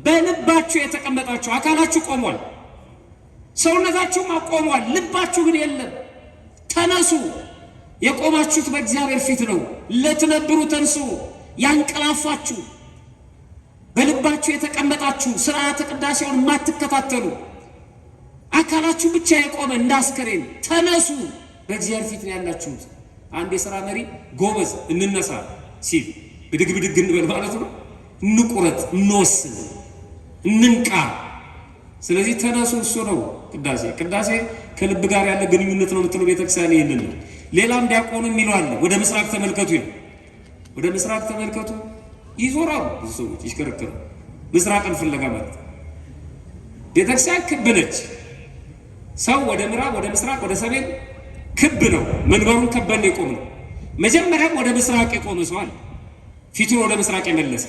በልባችሁ የተቀመጣችሁ፣ አካላችሁ ቆሟል፣ ሰውነታችሁም ቆሟል፣ ልባችሁ ግን የለም። ተነሱ። የቆማችሁት በእግዚአብሔር ፊት ነው። ለትነብሩ ተንሱ፣ ያንቀላፋችሁ በልባችሁ የተቀመጣችሁ ስርዓተ ቅዳሴውን የማትከታተሉ አካላችሁ ብቻ የቆመ እንዳስከሬን ተነሱ። በእግዚአብሔር ፊት ነው ያላችሁት። አንድ የሥራ መሪ ጎበዝ እንነሳ ሲል ብድግ ብድግ እንበል ማለት ነው። እንቁረጥ፣ እንወስን፣ እንንቃ። ስለዚህ ተነሱ። እሱ ነው ቅዳሴ። ቅዳሴ ከልብ ጋር ያለ ግንኙነት ነው የምትለው ቤተክርስቲያን ይሄንን ነው። ሌላም ዲያቆኑ የሚለው አለ። ወደ ምስራቅ ተመልከቱ ይላል። ወደ ምስራቅ ተመልከቱ ይዞራሉ ብዙ ሰዎች ይሽከረከሩ። ምስራቅን ፍለጋ ማለት ቤተክርስቲያን ክብ ነች። ሰው ወደ ምዕራብ፣ ወደ ምስራቅ፣ ወደ ሰሜን ክብ ነው። መንበሩን ከበን የቆም ነው። መጀመሪያም ወደ ምስራቅ የቆመ ሰው አለ፣ ፊቱን ወደ ምስራቅ የመለሰ።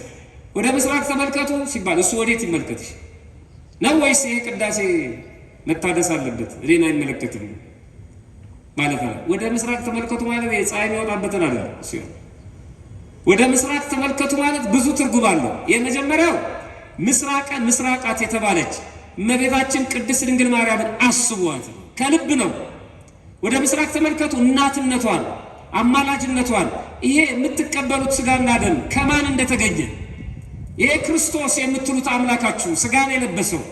ወደ ምስራቅ ተመልከቱ ሲባል እሱ ወዴት ይመልከትሽ ነው? ወይስ ይሄ ቅዳሴ መታደስ አለበት እኔን አይመለከትም ማለት ነው? ወደ ምስራቅ ተመልከቱ ማለት የፀሐይ የሚወጣበትን አለ እሱ። ወደ ምስራቅ ተመልከቱ ማለት ብዙ ትርጉም አለው። የመጀመሪያው ምስራቀ ምስራቃት የተባለች እመቤታችን ቅድስት ድንግል ማርያምን አስቧት ከልብ ነው። ወደ ምስራቅ ተመልከቱ እናትነቷን፣ አማላጅነቷን። ይሄ የምትቀበሉት ስጋና ደም ከማን እንደተገኘ ይሄ ክርስቶስ የምትሉት አምላካችሁ ስጋን የለበሰው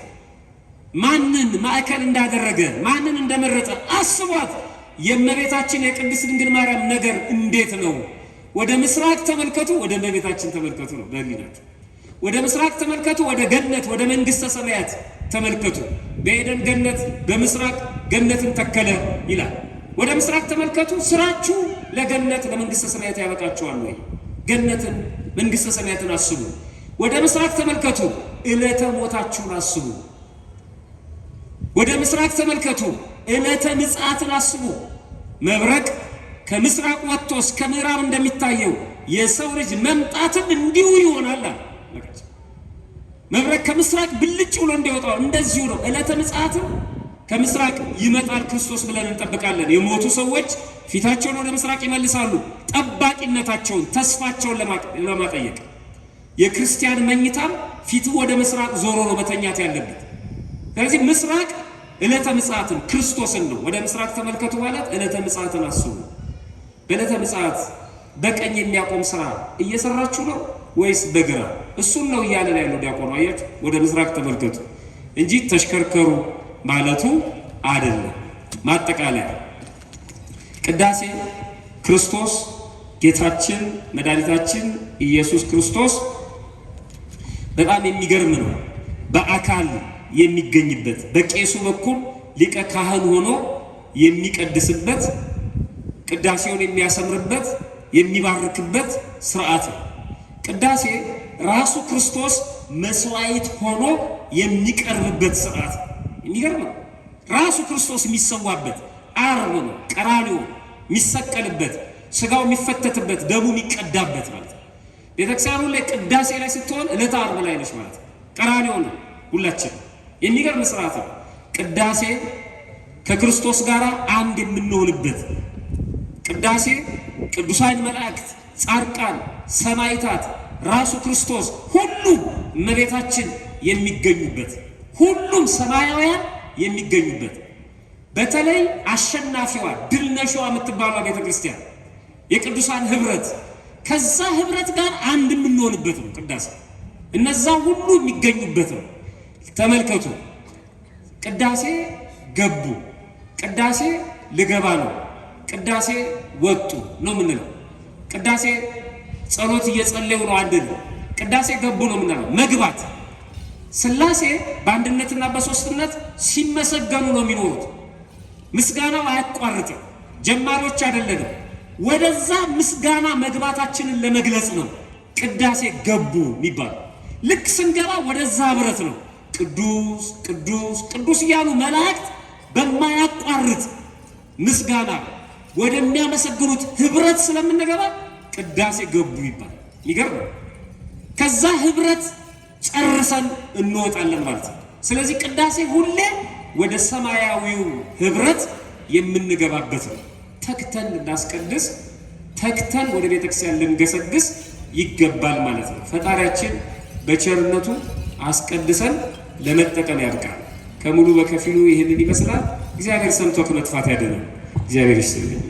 ማንን ማዕከል እንዳደረገ ማንን እንደመረጠ አስቧት። የእመቤታችን የቅድስት ድንግል ማርያም ነገር እንዴት ነው? ወደ ምስራቅ ተመልከቱ፣ ወደ እመቤታችን ተመልከቱ ነው በህሊናችሁ። ወደ ምስራቅ ተመልከቱ፣ ወደ ገነት ወደ መንግስተ ሰማያት ተመልከቱ። በኤደን ገነት በምስራቅ ገነትን ተከለ ይላል። ወደ ምስራቅ ተመልከቱ። ስራችሁ ለገነት ለመንግስተ ሰማያት ያበቃችኋል ወይ? ገነትን መንግስተ ሰማያትን አስቡ። ወደ ምስራቅ ተመልከቱ። ዕለተ ሞታችሁን አስቡ። ወደ ምስራቅ ተመልከቱ። ዕለተ ምጽአትን አስቡ። መብረቅ ከምስራቅ ወጥቶ እስከ ምዕራብ እንደሚታየው የሰው ልጅ መምጣትም እንዲሁ ይሆናል። መብረቅ ከምስራቅ ብልጭ ብሎ እንዲወጣው እንደዚሁ ነው። ዕለተ ምጽአትም ከምስራቅ ይመጣል ክርስቶስ ብለን እንጠብቃለን። የሞቱ ሰዎች ፊታቸውን ወደ ምስራቅ ይመልሳሉ፣ ጠባቂነታቸውን ተስፋቸውን ለማጠየቅ። የክርስቲያን መኝታም ፊቱ ወደ ምስራቅ ዞሮ ነው መተኛት ያለበት። ስለዚህ ምስራቅ ዕለተ ምጽአትን ክርስቶስን ነው። ወደ ምስራቅ ተመልከቱ ማለት ዕለተ ምጽአትን አስቡ። በዕለተ ምጽአት በቀኝ የሚያቆም ስራ እየሰራችሁ ነው ወይስ በግራ? እሱን ነው እያለን ያለው ዲያቆኑ። አያችሁ፣ ወደ ምስራቅ ተመልከቱ እንጂ ተሽከርከሩ ማለቱ አይደለም። ማጠቃለያ ቅዳሴ ክርስቶስ ጌታችን መድኃኒታችን ኢየሱስ ክርስቶስ በጣም የሚገርም ነው። በአካል የሚገኝበት በቄሱ በኩል ሊቀ ካህን ሆኖ የሚቀድስበት ቅዳሴውን የሚያሰምርበት የሚባርክበት ስርዓት ነው። ቅዳሴ ራሱ ክርስቶስ መስዋዕት ሆኖ የሚቀርብበት ስርዓት ነው። የሚገርም ነው። ራሱ ክርስቶስ የሚሰዋበት አርብ ነው። ቀራንዮ የሚሰቀልበት፣ ስጋው የሚፈተትበት፣ ደሙ የሚቀዳበት ማለት ነው። ቤተክርስቲያኑ ላይ ቅዳሴ ላይ ስትሆን ዕለተ አርብ ላይ ነች ማለት ነው። ቀራንዮ ነው ሁላችን። የሚገርም ስርዓት ነው። ቅዳሴ ከክርስቶስ ጋር አንድ የምንሆንበት ቅዳሴ ቅዱሳን መላእክት፣ ጻድቃን፣ ሰማዕታት፣ ራሱ ክርስቶስ ሁሉም እመቤታችን የሚገኙበት ሁሉም ሰማያውያን የሚገኙበት በተለይ አሸናፊዋ ድል ነሽዋ የምትባለው ቤተክርስቲያን የቅዱሳን ህብረት ከዛ ህብረት ጋር አንድ የምንሆንበት ነው ቅዳሴ። እነዛ ሁሉ የሚገኙበት ነው። ተመልከቱ። ቅዳሴ ገቡ፣ ቅዳሴ ልገባ ነው፣ ቅዳሴ ወጡ ነው የምንለው። ቅዳሴ ጸሎት እየጸለዩ ነው አንድ ነው። ቅዳሴ ገቡ ነው የምንለው። መግባት ሥላሴ በአንድነትና በሶስትነት ሲመሰገኑ ነው የሚኖሩት። ምስጋናው አያቋርጥም። ጀማሪዎች አይደለንም። ወደዛ ምስጋና መግባታችንን ለመግለጽ ነው ቅዳሴ ገቡ የሚባለው። ልክ ስንገባ ወደዛ ህብረት ነው። ቅዱስ ቅዱስ ቅዱስ እያሉ መላእክት በማያቋርጥ ምስጋና ወደሚያመሰግኑት ህብረት ስለምንገባ ቅዳሴ ገቡ ይባላል። ይገርም። ከዛ ህብረት ጨርሰን እንወጣለን ማለት ነው። ስለዚህ ቅዳሴ ሁሌ ወደ ሰማያዊው ህብረት የምንገባበት ነው። ተክተን እናስቀድስ፣ ተክተን ወደ ቤተክርስቲያን ልንገሰግስ ይገባል ማለት ነው። ፈጣሪያችን በቸርነቱ አስቀድሰን ለመጠቀም ያብቃል። ከሙሉ በከፊሉ ይህንን ይመስላል። እግዚአብሔር ሰምቶ ከመጥፋት ያድነን። እግዚአብሔር ይስጥልኝ።